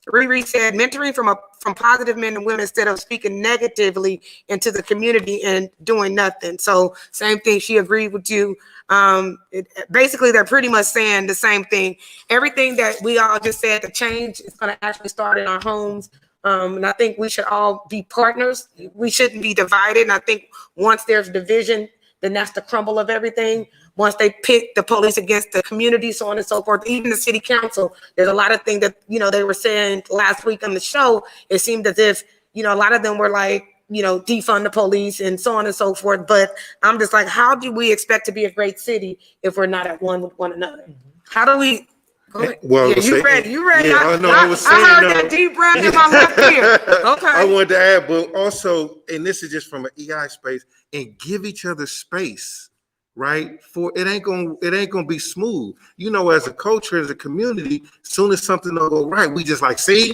Riri said, mentoring from positive men and women instead of speaking negatively into the community and doing nothing. So same thing, she agreed with you. Basically, they're pretty much saying the same thing. Everything that we all just said, the change is going to actually start in our homes. And I think we should all be partners. We shouldn't be divided. And I think once there's division, then that's the crumble of everything. Once they pit the police against the community, so on and so forth, even the city council, there's a lot of things that, they were saying last week on the show. It seemed as if, a lot of them were like, defund the police and so on and so forth. But I'm just like, how do we expect to be a great city if we're not at one with one another? How do we? Go ahead. Well, yeah, you ready? Yeah, I heard that deep breath in my left ear. Okay. I wanted to add, but also, and this is just from an EI space, and give each other space, right? For it ain't gonna be smooth. As a culture, as a community, soon as something don't go right, we just like, see,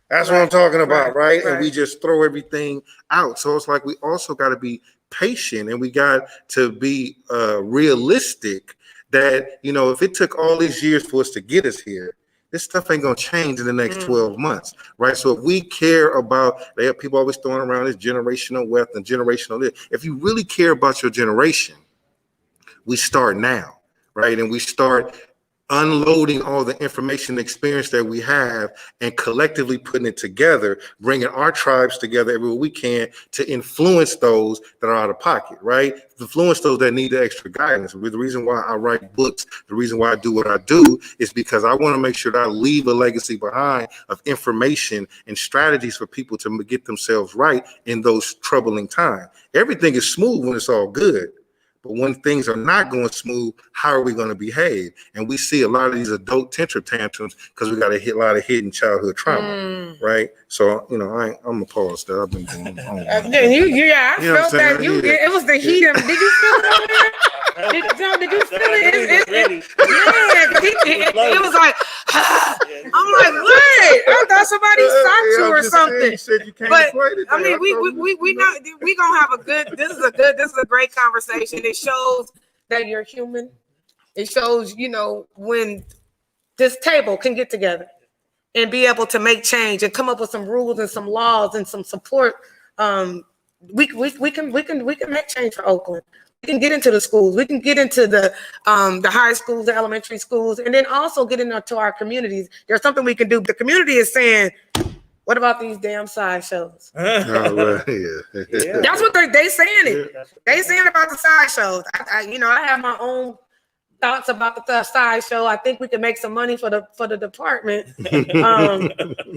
that's what I'm talking about, right? And we just throw everything out. So it's like we also got to be patient, and we got to be realistic. That, if it took all these years for us to get us here, this stuff ain't going to change in the next 12 months, right? So if we care about, people always throwing around this generational wealth and generational this. If you really care about your generation, we start now, right? And we start unloading all the information and experience that we have and collectively putting it together, bringing our tribes together everywhere we can to influence those that are out of pocket, right? Influence those that need the extra guidance. The reason why I write books, the reason why I do what I do is because I want to make sure that I leave a legacy behind of information and strategies for people to get themselves right in those troubling times. Everything is smooth when it's all good. But when things are not going smooth, how are we going to behave? And we see a lot of these adult temper tantrums because we got a lot of hidden childhood trauma, right? So, I'm going to pause there. I've been going on. I felt that. It was the heat of. Did you feel it over there? Did you feel it? It was like, I'm like, wait, I thought somebody stopped you or something. But I mean, we know we gonna have a good. This is a great conversation. It shows that you're human. It shows, when this table can get together and be able to make change and come up with some rules and some laws and some support. We can make change for Oakland. We can get into the schools. We can get into the high schools, the elementary schools, and then also get into our communities. There's something we can do. The community is saying, what about these damn sideshows? Yeah. That's what they saying it. They saying about the sideshows. I have my own thoughts about the sideshow. I think we can make some money for the department.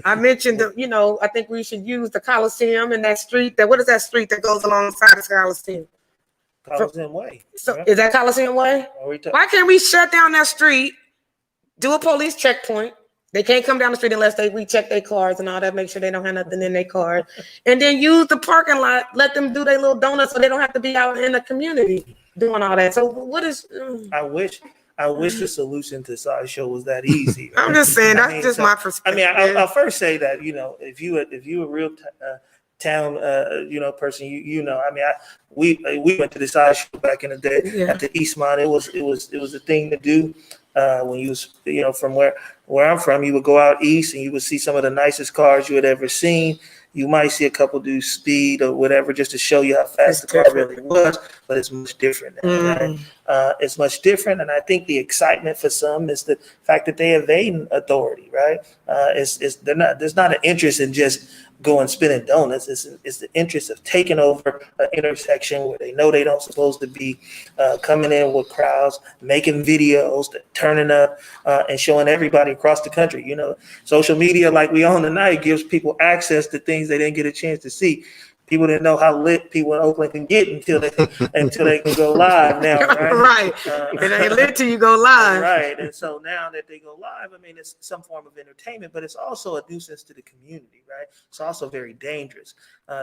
I mentioned I think we should use the Coliseum and that street. What is that street that goes alongside the Coliseum? Coliseum Way. So is that Coliseum Way? Why can't we shut down that street, do a police checkpoint? They can't come down the street unless we check their cars and all that, make sure they don't have nothing in their cars. And then use the parking lot, let them do their little donuts so they don't have to be out in the community doing all that. So what is... I wish the solution to sideshow was that easy. Right? I'm just saying, that's just my perspective. I'll first say that, if you a real town, person, we went to the sideshow back in the day at the Eastmont. It was a thing to do. When you was, from where I'm from, you would go out east and you would see some of the nicest cars you had ever seen. You might see a couple do speed or whatever just to show you how fast the car really was, but it's much different now, right? It's much different, and I think the excitement for some is the fact that they evade authority, right? There's not an interest in just going spinning donuts. It's the interest of taking over an intersection where they know they don't supposed to be, coming in with crowds, making videos, turning up, and showing everybody across the country. Social media like we own tonight gives people access to things they didn't get a chance to see. People didn't know how lit people in Oakland can get until they can go live now, right? Right. It ain't lit till you go live. Right. And so now that they go live, it's some form of entertainment, but it's also a nuisance to the community, right? It's also very dangerous.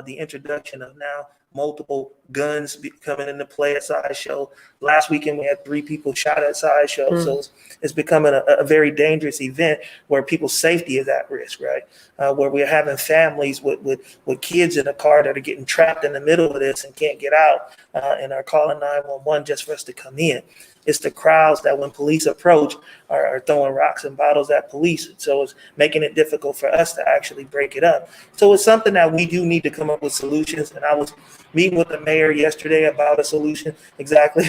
The introduction of now multiple guns coming into play at sideshow. Last weekend we had 3 people shot at sideshow, so it's becoming a very dangerous event where people's safety is at risk, right? Where we're having families with kids in a car that are getting trapped in the middle of this and can't get out, and are calling 911 just for us to come in. It's the crowds that when police approach are throwing rocks and bottles at police. So it's making it difficult for us to actually break it up. So it's something that we do need to come up with solutions. And I was meeting with the mayor yesterday about a solution exactly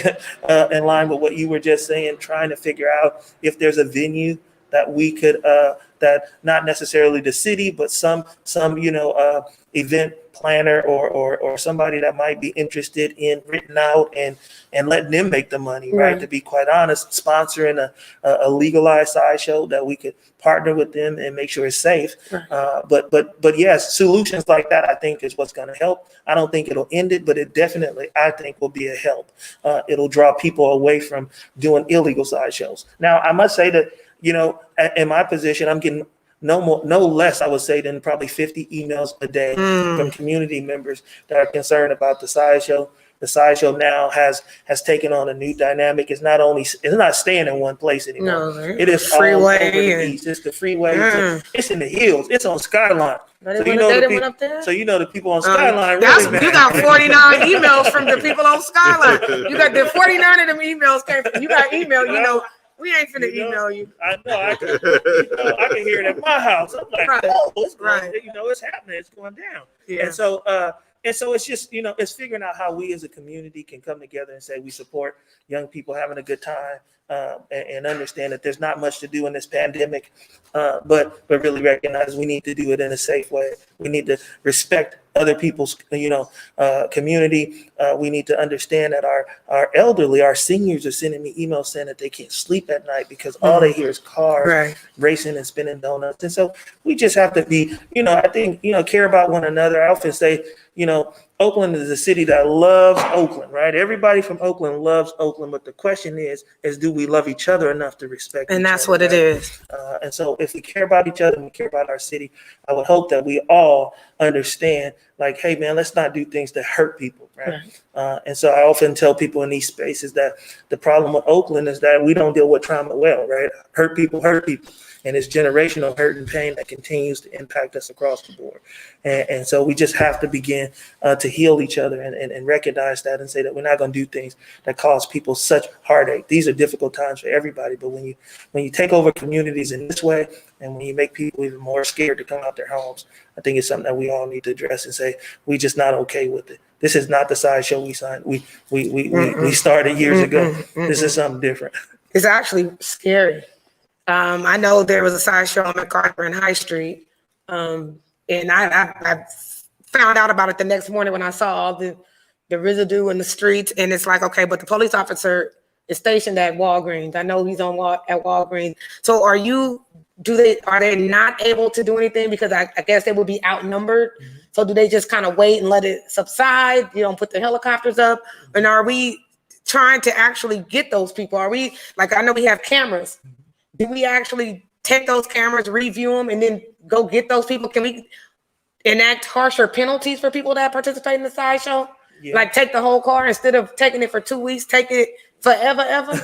in line with what you were just saying, trying to figure out if there's a venue that we could, that not necessarily the city, but some event planner or somebody that might be interested in written out and letting them make the money, right? To be quite honest, sponsoring a legalized sideshow that we could partner with them and make sure it's safe. But yes, solutions like that, I think, is what's going to help. I don't think it'll end it, but it definitely, I think, will be a help. It'll draw people away from doing illegal sideshows. Now, I must say that, in my position, I'm getting no less, I would say, than probably 50 emails a day from community members that are concerned about the sideshow. The sideshow now has taken on a new dynamic. It's not staying in one place anymore. No, it is freeway all over the east. It's the freeway. It's in the hills. It's on Skyline. So the people on Skyline. You got 49 emails from the people on Skyline. You got the 49 of them emails came from. You got email. We ain't finna email you. I know. I can hear it at my house. I'm like, it's happening. It's going down. Yeah. And so it's just, it's figuring out how we as a community can come together and say we support young people having a good time, and understand that there's not much to do in this pandemic, but really recognize we need to do it in a safe way. We need to respect other people's, community. We need to understand that our elderly, our seniors are sending me emails saying that they can't sleep at night because all they hear is cars racing and spinning donuts. And so we just have to be, I think, care about one another. I often say, Oakland is a city that loves Oakland, right? Everybody from Oakland loves Oakland, but the question is do we love each other enough to respect each other? And that's what it is. And so if we care about each other and we care about our city, I would hope that we all understand, like, hey, man, let's not do things that hurt people, right? And so I often tell people in these spaces that the problem with Oakland is that we don't deal with trauma well, right? Hurt people. And it's generational hurt and pain that continues to impact us across the board. And so we just have to begin to heal each other and recognize that and say that we're not going to do things that cause people such heartache. These are difficult times for everybody, but when you take over communities in this way and when you make people even more scared to come out their homes, I think it's something that we all need to address and say we're just not okay with it. This is not the sideshow we signed. We started years ago. This is something different. It's actually scary. I know there was a sideshow on MacArthur and High Street, and I found out about it the next morning when I saw all the residue in the streets, and it's like, okay, but the police officer is stationed at Walgreens. I know he's at Walgreens. So are they not able to do anything because I guess they will be outnumbered? Mm-hmm. So do they just kind of wait and let it subside? You don't put the helicopters up, and are we trying to actually get those people? Are we, like, I know we have cameras. Do we actually take those cameras, review them, and then go get those people? Can we enact harsher penalties for people that participate in the sideshow? Yeah. Like take the whole car instead of taking it for 2 weeks, take it forever, ever?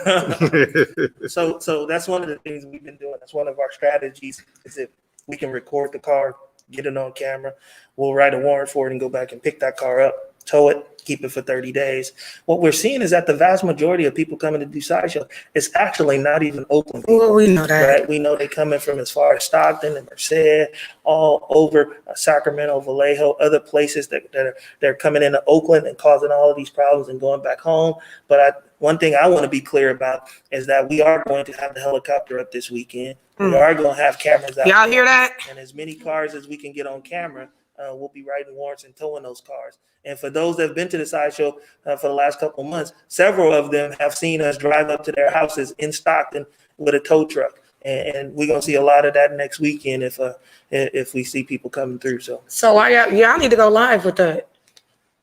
So that's one of the things we've been doing. That's one of our strategies is if we can record the car, get it on camera, we'll write a warrant for it and go back and pick that car up, tow it, keep it for 30 days. What we're seeing is that the vast majority of people coming to do sideshow is actually not even Oakland people. Well, we know that. Right? We know they're coming from as far as Stockton and Merced, all over Sacramento, Vallejo, other places that they're coming into Oakland and causing all of these problems and going back home. But one thing I want to be clear about is that we are going to have the helicopter up this weekend. We are going to have cameras out. Y'all hear that? And as many cars as we can get on camera, we'll be writing warrants and towing those cars. And for those that have been to the sideshow for the last couple of months, several of them have seen us drive up to their houses in Stockton with a tow truck. And we're going to see a lot of that next weekend if we see people coming through. So y'all need to go live with that.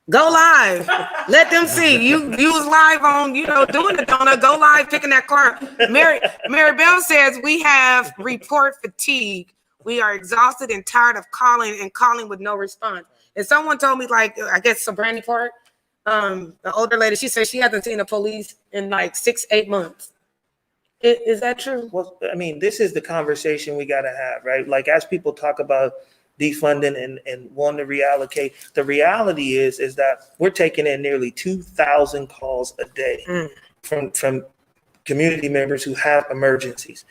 Go live. Let them see. You was live on, doing the donut. Go live picking that car. Mary Bell says we have report fatigue. We are exhausted and tired of calling with no response. And someone told me, like, I guess Brandy Park, the older lady, she said she hasn't seen the police in like 6-8 months. Is that true? Well, I mean, this is the conversation we got to have, right? Like, as people talk about defunding and wanting to reallocate, the reality is that we're taking in nearly 2,000 calls a day from community members who have emergencies.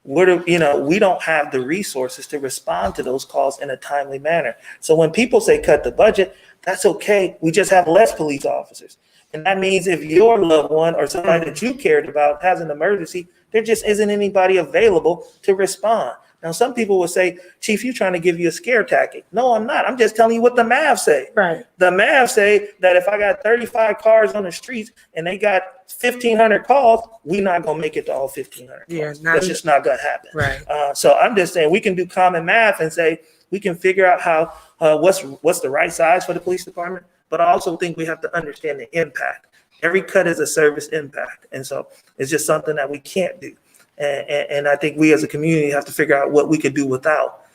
We don't have the resources to respond to those calls in a timely manner. So when people say cut the budget, that's okay. We just have less police officers. And that means if your loved one or somebody that you cared about has an emergency, there just isn't anybody available to respond. Now, some people will say, Chief, you're trying to give you a scare tactic. No, I'm not. I'm just telling you what the math say. Right. The math say that if I got 35 cars on the streets and they got 1,500 calls, we're not going to make it to all 1,500 calls. Yeah, that's just not going to happen. Right. So I'm just saying we can do common math and say we can figure out how what's the right size for the police department. But I also think we have to understand the impact. Every cut is a service impact. And so it's just something that we can't do. And I think we as a community have to figure out what we could do without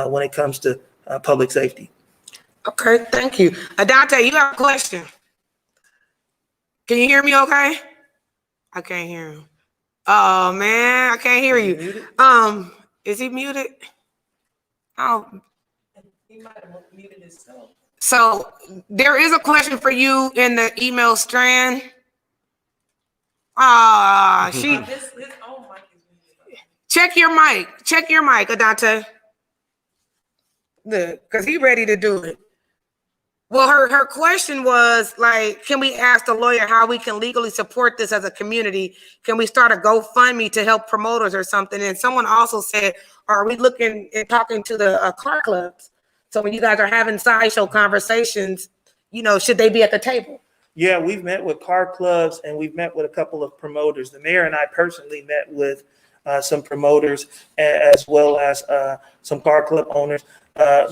when it comes to public safety. Okay, thank you. Adante, you have a question. Can you hear me okay? I can't hear him. Oh, man, I can't hear you. Is he muted? Oh. He might have muted himself. So there is a question for you in the email strand. Check your mic, Adante. Because he's ready to do it. Well, her question was like, can we ask the lawyer how we can legally support this as a community? Can we start a GoFundMe to help promoters or something? And someone also said, are we looking and talking to the car clubs? So when you guys are having sideshow conversations, should they be at the table? Yeah, we've met with car clubs and we've met with a couple of promoters. The mayor and I personally met with some promoters as well as some car club owners.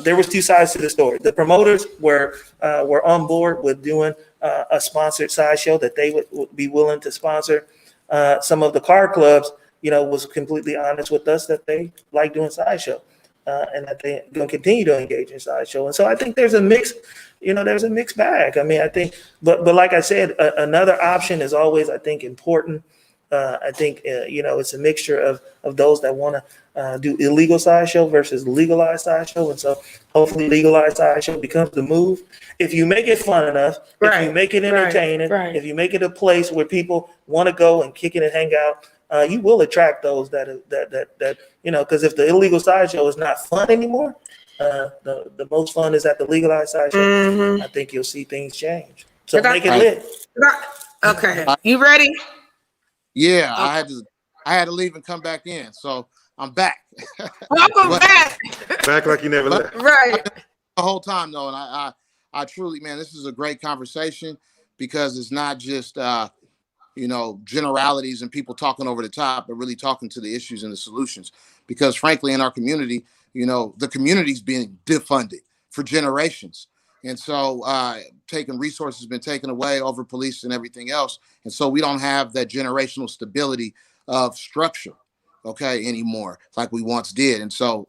There was two sides to the story. The promoters were on board with doing a sponsored sideshow that they would be willing to sponsor. Some of the car clubs, was completely honest with us that they like doing sideshow. And that they're going to continue to engage in sideshow. And so I think there's a mix, there's a mixed bag. I mean, I think, but like I said, another option is always, I think, important. I think, it's a mixture of those that want to do illegal sideshow versus legalized sideshow. And so hopefully legalized sideshow becomes the move. If you make it fun enough, if you make it entertaining, if you make it a place where people want to go and kick it and hang out, you will attract those that because if the illegal sideshow is not fun anymore, the most fun is at the legalized sideshow. Mm-hmm. I think you'll see things change. So make it lit. Okay, you ready? Yeah, I had to leave and come back in, so I'm back. Welcome back. Back like you never left. Right. The whole time though, and I truly, man, this is a great conversation because it's not just generalities and people talking over the top, but really talking to the issues and the solutions. Because frankly, in our community, the community's being defunded for generations. And so taking resources has been taken away over police and everything else. And so we don't have that generational stability of structure, anymore like we once did. And so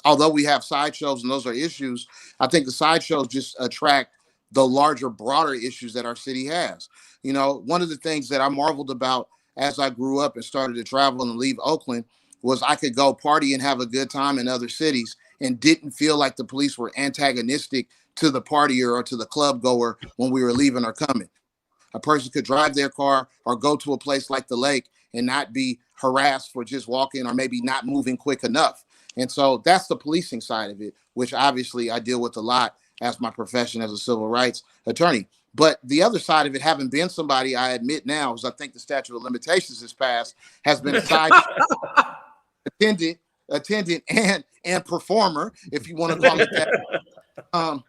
although we have sideshows and those are issues, I think the sideshows just attract the larger, broader issues that our city has. One of the things that I marveled about as I grew up and started to travel and leave Oakland was I could go party and have a good time in other cities and didn't feel like the police were antagonistic to the partier or to the club goer when we were leaving or coming. A person could drive their car or go to a place like the lake and not be harassed for just walking or maybe not moving quick enough. And so that's the policing side of it, which obviously I deal with a lot as my profession as a civil rights attorney. But the other side of it, having been somebody, I admit now, is I think the statute of limitations has passed, has been a side attendant and performer, if you want to call it that.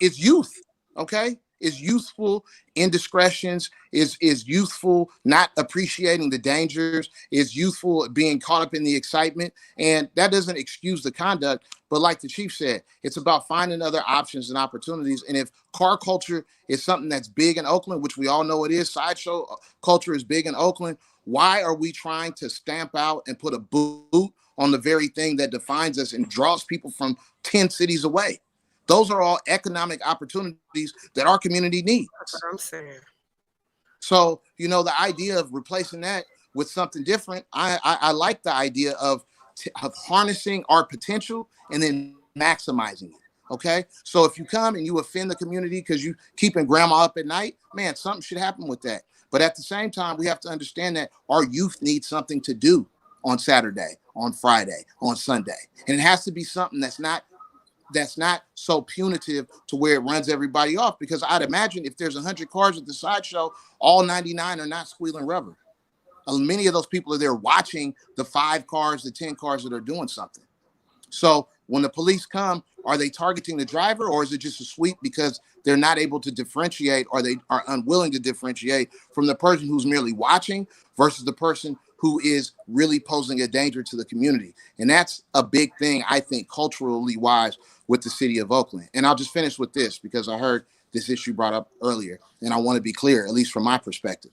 It's youth, okay? Is youthful indiscretions, is youthful not appreciating the dangers, is youthful being caught up in the excitement. And that doesn't excuse the conduct. But like the chief said, it's about finding other options and opportunities. And if car culture is something that's big in Oakland, which we all know it is, sideshow culture is big in Oakland, why are we trying to stamp out and put a boot on the very thing that defines us and draws people from 10 cities away? Those are all economic opportunities that our community needs. That's what I'm saying. So, the idea of replacing that with something different, I like the idea of harnessing our potential and then maximizing it. Okay. So if you come and you offend the community because you keeping grandma up at night, man, something should happen with that. But at the same time, we have to understand that our youth needs something to do on Saturday, on Friday, on Sunday. And it has to be something that's not so punitive to where it runs everybody off. Because I'd imagine if there's 100 cars at the sideshow, all 99 are not squealing rubber. Many of those people are there watching the 5 cars, the 10 cars that are doing something. So when the police come, are they targeting the driver, or is it just a sweep because they're not able to differentiate, or they are unwilling to differentiate from the person who's merely watching versus the person who is really posing a danger to the community? And that's a big thing, I think, culturally wise with the city of Oakland. And I'll just finish with this because I heard this issue brought up earlier, and I want to be clear, at least from my perspective.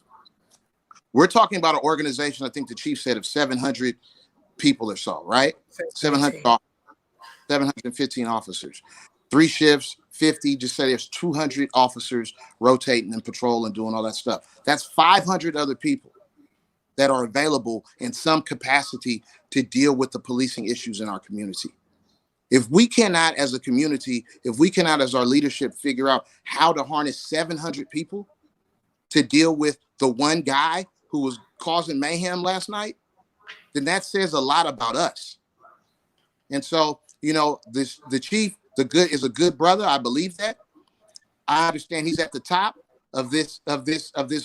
We're talking about an organization, I think the chief said, of 700 people or so, right? 715 officers, 3 shifts, 50, just say there's 200 officers rotating and patrol and doing all that stuff. That's 500 other people that are available in some capacity to deal with the policing issues in our community. If we cannot, as a community, if we cannot, as our leadership, figure out how to harness 700 people to deal with the one guy who was causing mayhem last night, then that says a lot about us. And so, the chief is a good brother. I believe that. I understand he's at the top of this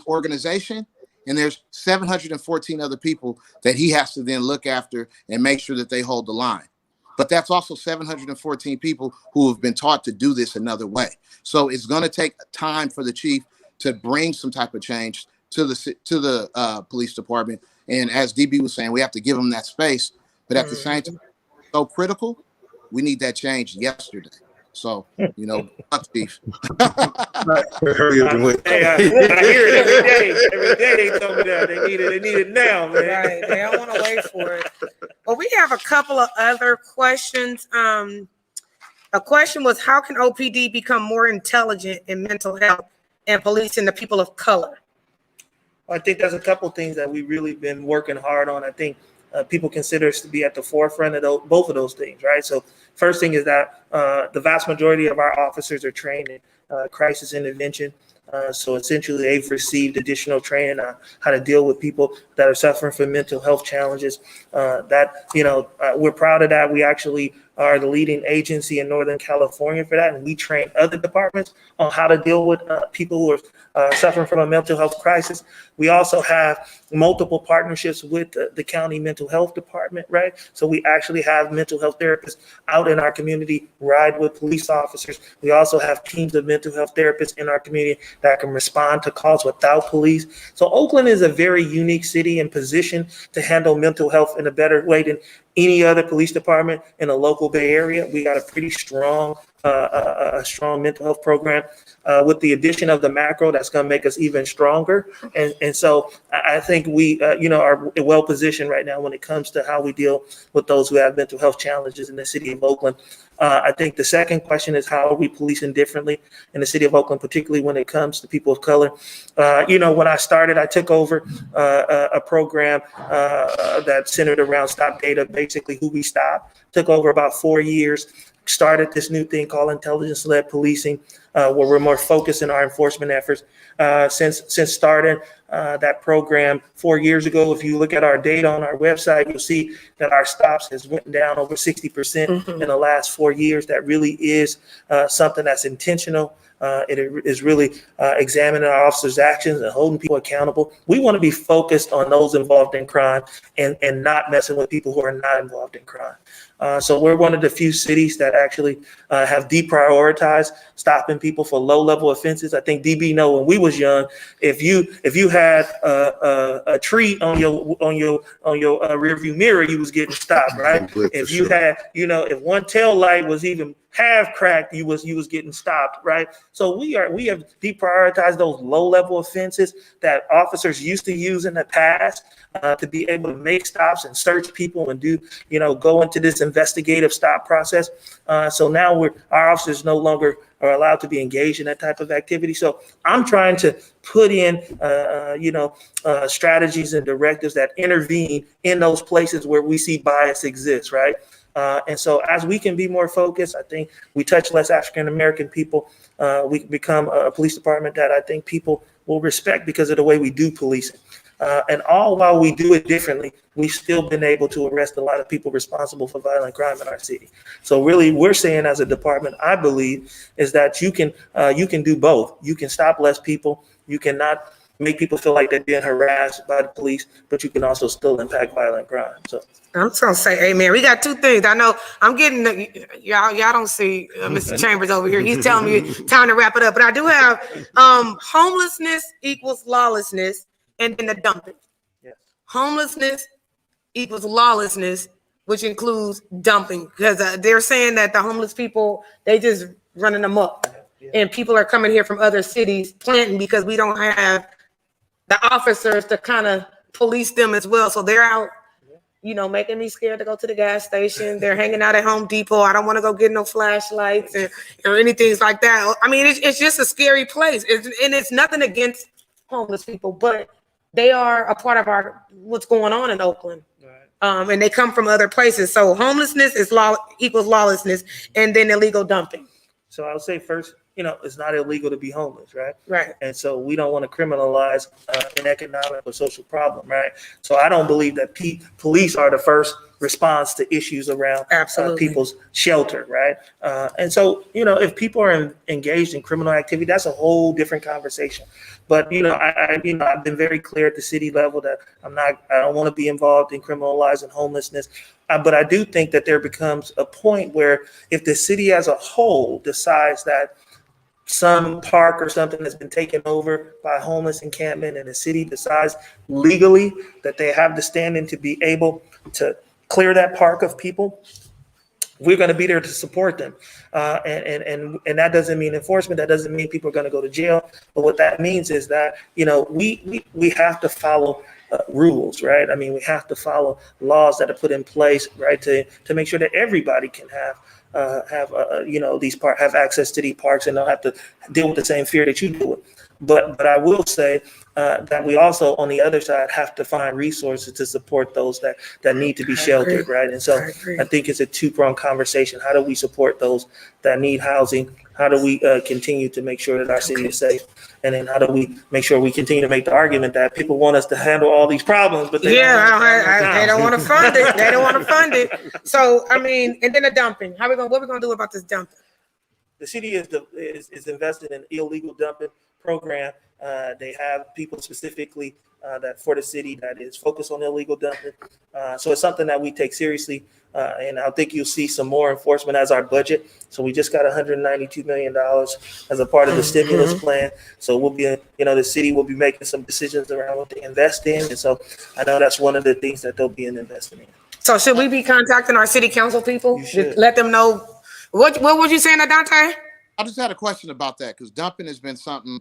organization, and there's 714 other people that he has to then look after and make sure that they hold the line. But that's also 714 people who have been taught to do this another way. So it's going to take time for the chief to bring some type of change to the police department. And as DB was saying, we have to give them that space. But at the same time, so critical, we need that change yesterday. So, fuck chief. Hurry up and wait. Hey, I hear it every day. Every day they tell me that they need it now, man. Right, they don't want to wait for it. Well, we have a couple of other questions. A question was, how can OPD become more intelligent in mental health and policing the people of color? I think there's a couple things that we've really been working hard on. I think people consider us to be at the forefront of both of those things, right? So first thing is that the vast majority of our officers are trained in crisis intervention. So essentially, they've received additional training on how to deal with people that are suffering from mental health challenges. We're proud of that. We actually are the leading agency in Northern California for that, and we train other departments on how to deal with people who are suffering from a mental health crisis. We also have multiple partnerships with the county mental health department, right? So we actually have mental health therapists out in our community, ride with police officers. We also have teams of mental health therapists in our community that can respond to calls without police. So Oakland is a very unique city and position to handle mental health in a better way than any other police department in the local Bay Area. We got a pretty strong mental health program. With the addition of the macro, that's going to make us even stronger. And so I think we are well positioned right now when it comes to how we deal with those who have mental health challenges in the city of Oakland. I think the second question is, how are we policing differently in the city of Oakland, particularly when it comes to people of color? When I started, I took over a program that centered around stop data, basically who we stop. Took over about 4 years. Started this new thing called intelligence-led policing, where we're more focused in our enforcement efforts. Since starting that program 4 years ago, if you look at our data on our website, you'll see that our stops has went down over 60% in the last 4 years. That really is something that's intentional. It is really examining our officers' actions and holding people accountable. We want to be focused on those involved in crime and not messing with people who are not involved in crime. So we're one of the few cities that actually have deprioritized stopping people for low-level offenses. I think DB know when we was young, if you had a tree on your rearview mirror, you was getting stopped, right? If you had, if one tail light was even half cracked, you was getting stopped, right? So we have deprioritized those low-level offenses that officers used to use in the past to be able to make stops and search people and go into this investigative stop process. So now our officers no longer are allowed to be engaged in that type of activity. So I'm trying to put in, strategies and directives that intervene in those places where we see bias exists, right? And so as we can be more focused, I think we touch less African-American people. We can become a police department that I think people will respect because of the way we do policing. And all while we do it differently, we've still been able to arrest a lot of people responsible for violent crime in our city. So really, we're saying as a department, I believe, is that you can do both. You can stop less people. You cannot make people feel like they're being harassed by the police, but you can also still impact violent crime. So I'm just gonna say, amen. We got two things. I know I'm getting y'all don't see Mr. Chambers over here. He's telling me time to wrap it up. But I do have homelessness equals lawlessness, and then the dumping. yes. Homelessness equals lawlessness, which includes dumping, because they're saying that the homeless people, they just running amok, and people are coming here from other cities planting because we don't have the officers to kind of police them as well. So they're out, making me scared to go to the gas station. They're hanging out at Home Depot. I don't want to go get no flashlights or anything like that. I mean, it's just a scary place. And it's nothing against homeless people, but they are a part of what's going on in Oakland. Right. And they come from other places. So homelessness equals lawlessness, and then illegal dumping. So I would say first, it's not illegal to be homeless, right? Right. And so we don't want to criminalize an economic or social problem, right? So I don't believe that police are the first response to issues around people's shelter, right? And so, if people are engaged in criminal activity, that's a whole different conversation. But I've been very clear at the city level that I don't want to be involved in criminalizing homelessness. But I do think that there becomes a point where if the city as a whole decides that some park or something has been taken over by a homeless encampment and the city decides legally that they have the standing to be able to clear that park of people, we're going to be there to support them. And that doesn't mean enforcement. That doesn't mean people are going to go to jail. But what that means is that, we have to follow rules, right? I mean, we have to follow laws that are put in place, right, to make sure that everybody can have access to these parks and don't have to deal with the same fear that you deal with. But I will say that we also, on the other side, have to find resources to support those that need to be sheltered, right? And so I think it's a two-pronged conversation. How do we support those that need housing? How do we continue to make sure that our city is safe? And then how do we make sure we continue to make the argument that people want us to handle all these problems, but they don't want to fund it. They don't want to fund it. So, and then the dumping. What are we going to do about this dumping? The city is invested in illegal dumping program. They have people specifically that for the city that is focused on illegal dumping. So it's something that we take seriously. And I think you'll see some more enforcement as our budget. So we just got $192 million as a part of the stimulus plan. So we'll be, the city will be making some decisions around what to invest in. And so I know that's one of the things that they'll be investing in. So should we be contacting our city council people? You should. Let them know. What was you saying, Adante? I just had a question about that because dumping has been something,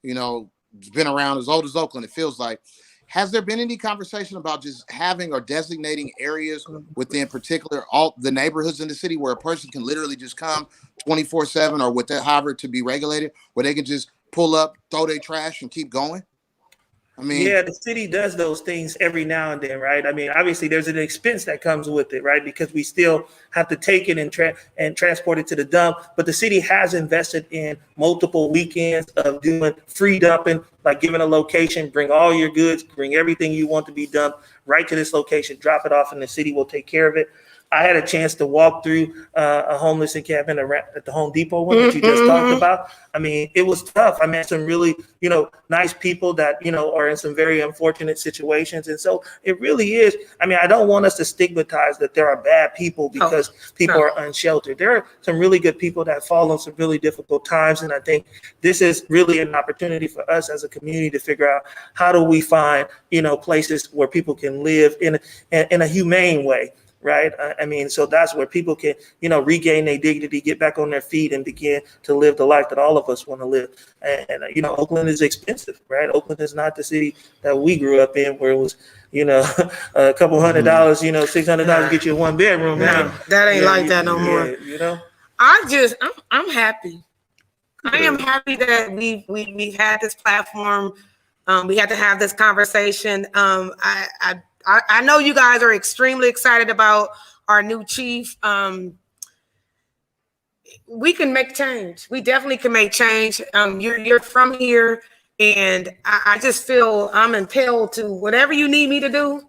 it's been around as old as Oakland, it feels like. Has there been any conversation about just having or designating areas within particular all the neighborhoods in the city where a person can literally just come 24/7 or with that, however, to be regulated, where they can just pull up, throw their trash and keep going? Yeah, the city does those things every now and then, right? Obviously there's an expense that comes with it, right? Because we still have to take it and transport it to the dump. But the city has invested in multiple weekends of doing free dumping, like giving a location, bring all your goods, bring everything you want to be dumped right to this location, drop it off, and the city will take care of it. I had a chance to walk through a homeless encampment at the Home Depot one that you just talked about. It was tough. I met some really, nice people that, are in some very unfortunate situations. And so it really is. I don't want us to stigmatize that there are bad people because people are unsheltered. There are some really good people that fall on some really difficult times. And I think this is really an opportunity for us as a community to figure out how do we find, places where people can live in a humane way. Right. So that's where people can, regain their dignity, get back on their feet and begin to live the life that all of us want to live. And Oakland is expensive. Right. Oakland is not the city that we grew up in where it was, a couple $100, $600 get you a one bedroom. Now that ain't like that no more. I'm happy. I am happy that we've had this platform. We had to have this conversation. I know you guys are extremely excited about our new chief. We can make change. We definitely can make change. You're from here, and I just feel I'm impelled to whatever you need me to do.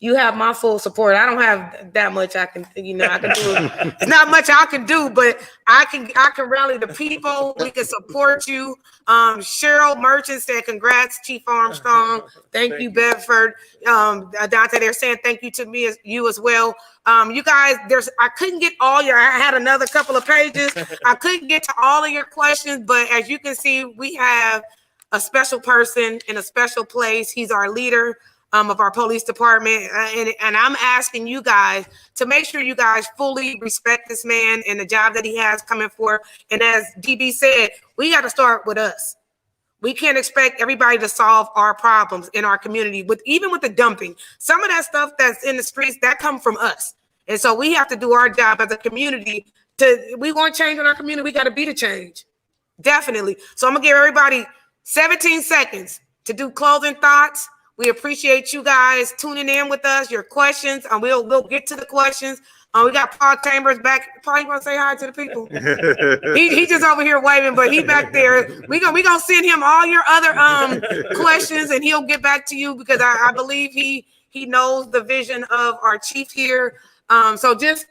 You have my full support. I don't have that much I can do. It's not much I can do, but I can rally the people. We can support you. Cheryl Merchant said, congrats, Chief Armstrong. Thank you, Bedford. Adante, they're saying thank you to you as well. You guys, I couldn't get I had another couple of pages. I couldn't get to all of your questions, but as you can see, we have a special person in a special place. He's our leader of our police department. And I'm asking you guys to make sure you guys fully respect this man and the job that he has coming forth. And as DB said, we got to start with us. We can't expect everybody to solve our problems in our community, even with the dumping. Some of that stuff that's in the streets, that come from us. And so we have to do our job as a community. We want change in our community. We got to be the change. Definitely. So I'm going to give everybody 17 seconds to do closing thoughts. We appreciate you guys tuning in with us, your questions, and we'll get to the questions. We got Paul Chambers back. Paul, you want to say hi to the people? He just over here waving, but he back there. We gonna send him all your other questions, and he'll get back to you because I believe he knows the vision of our chief here. So just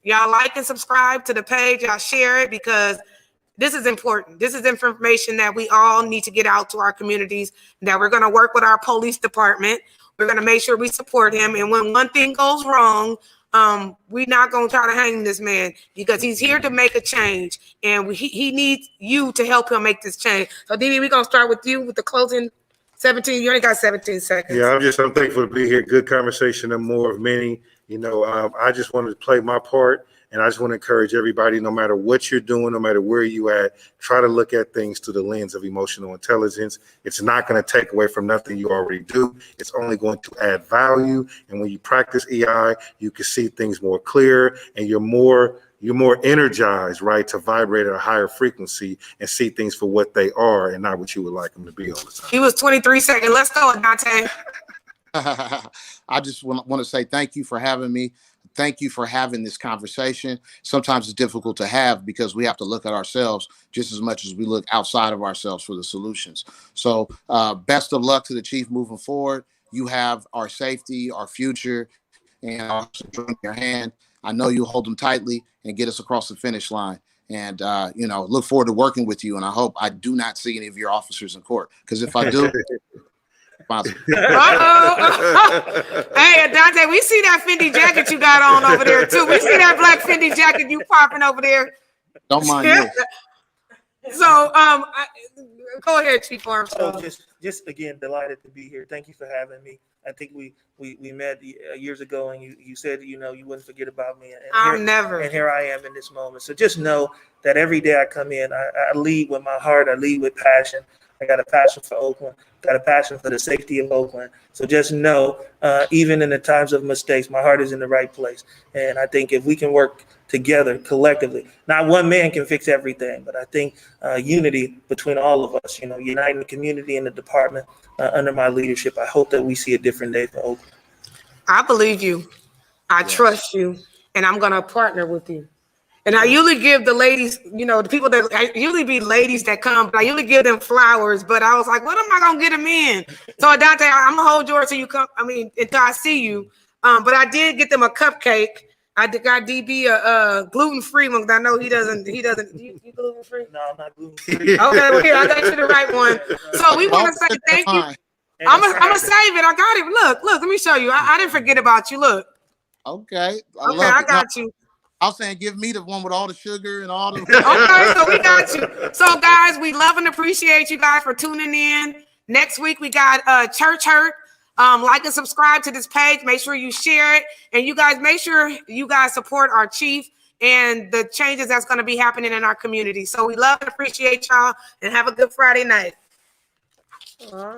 y'all like and subscribe to the page. Y'all share it because this is important. This is information that we all need to get out to our communities, that we're going to work with our police department. We're going to make sure we support him. And when one thing goes wrong, we're not going to try to hang this man because he's here to make a change. And he needs you to help him make this change. So, DB, we're going to start with you with the closing 17. You only got 17 seconds. Yeah, I'm thankful to be here. Good conversation and more of many. I just wanted to play my part. And I just want to encourage everybody, no matter what you're doing, no matter where you at, try to look at things through the lens of emotional intelligence. It's not going to take away from nothing you already do. It's only going to add value. And when you practice EI, you can see things more clear and you're more energized, right, to vibrate at a higher frequency and see things for what they are and not what you would like them to be all the time. He was 23 seconds. Let's go, Adante. I just want to say thank you for having me. Thank you for having this conversation. Sometimes it's difficult to have because we have to look at ourselves just as much as we look outside of ourselves for the solutions. So best of luck to the chief moving forward. You have our safety, our future, and our in your hand. I know you hold them tightly and get us across the finish line. And, look forward to working with you. And I hope I do not see any of your officers in court, because if I do, Hey, Adante, we see that Fendi jacket you got on over there too. We see that black Fendi jacket you popping over there. Don't mind me. So, go ahead, Chief Armstrong. So just again, delighted to be here. Thank you for having me. I think we met years ago, and you said you wouldn't forget about me. And Never. And here I am in this moment. So just know that every day I come in, I lead with my heart. I lead with passion. I got a passion for Oakland, got a passion for the safety of Oakland. So just know, even in the times of mistakes, my heart is in the right place. And I think if we can work together collectively, not one man can fix everything, but I think unity between all of us, uniting the community and the department under my leadership, I hope that we see a different day for Oakland. I believe you. I trust you. And I'm going to partner with you. And I usually give the ladies, the people that I usually be ladies that come, but I usually give them flowers. But I was like, what am I gonna get them in? So Adante, I'm gonna hold yours till you come. Until I see you. But I did get them a cupcake. I got DB a gluten-free one. I know he doesn't. You gluten-free? No, I'm not gluten-free. Okay, well here I got you the right one. So we want to say thank you. I'm gonna save it. I got it. Look. Let me show you. I didn't forget about you. Look. Okay. I got you. I was saying, give me the one with all the sugar and all the. Okay, so we got you. So, guys, we love and appreciate you guys for tuning in. Next week, we got Church Hurt. Like and subscribe to this page. Make sure you share it. And you guys, make sure you guys support our chief and the changes that's going to be happening in our community. So, we love and appreciate y'all. And have a good Friday night. All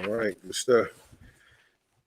right, good stuff.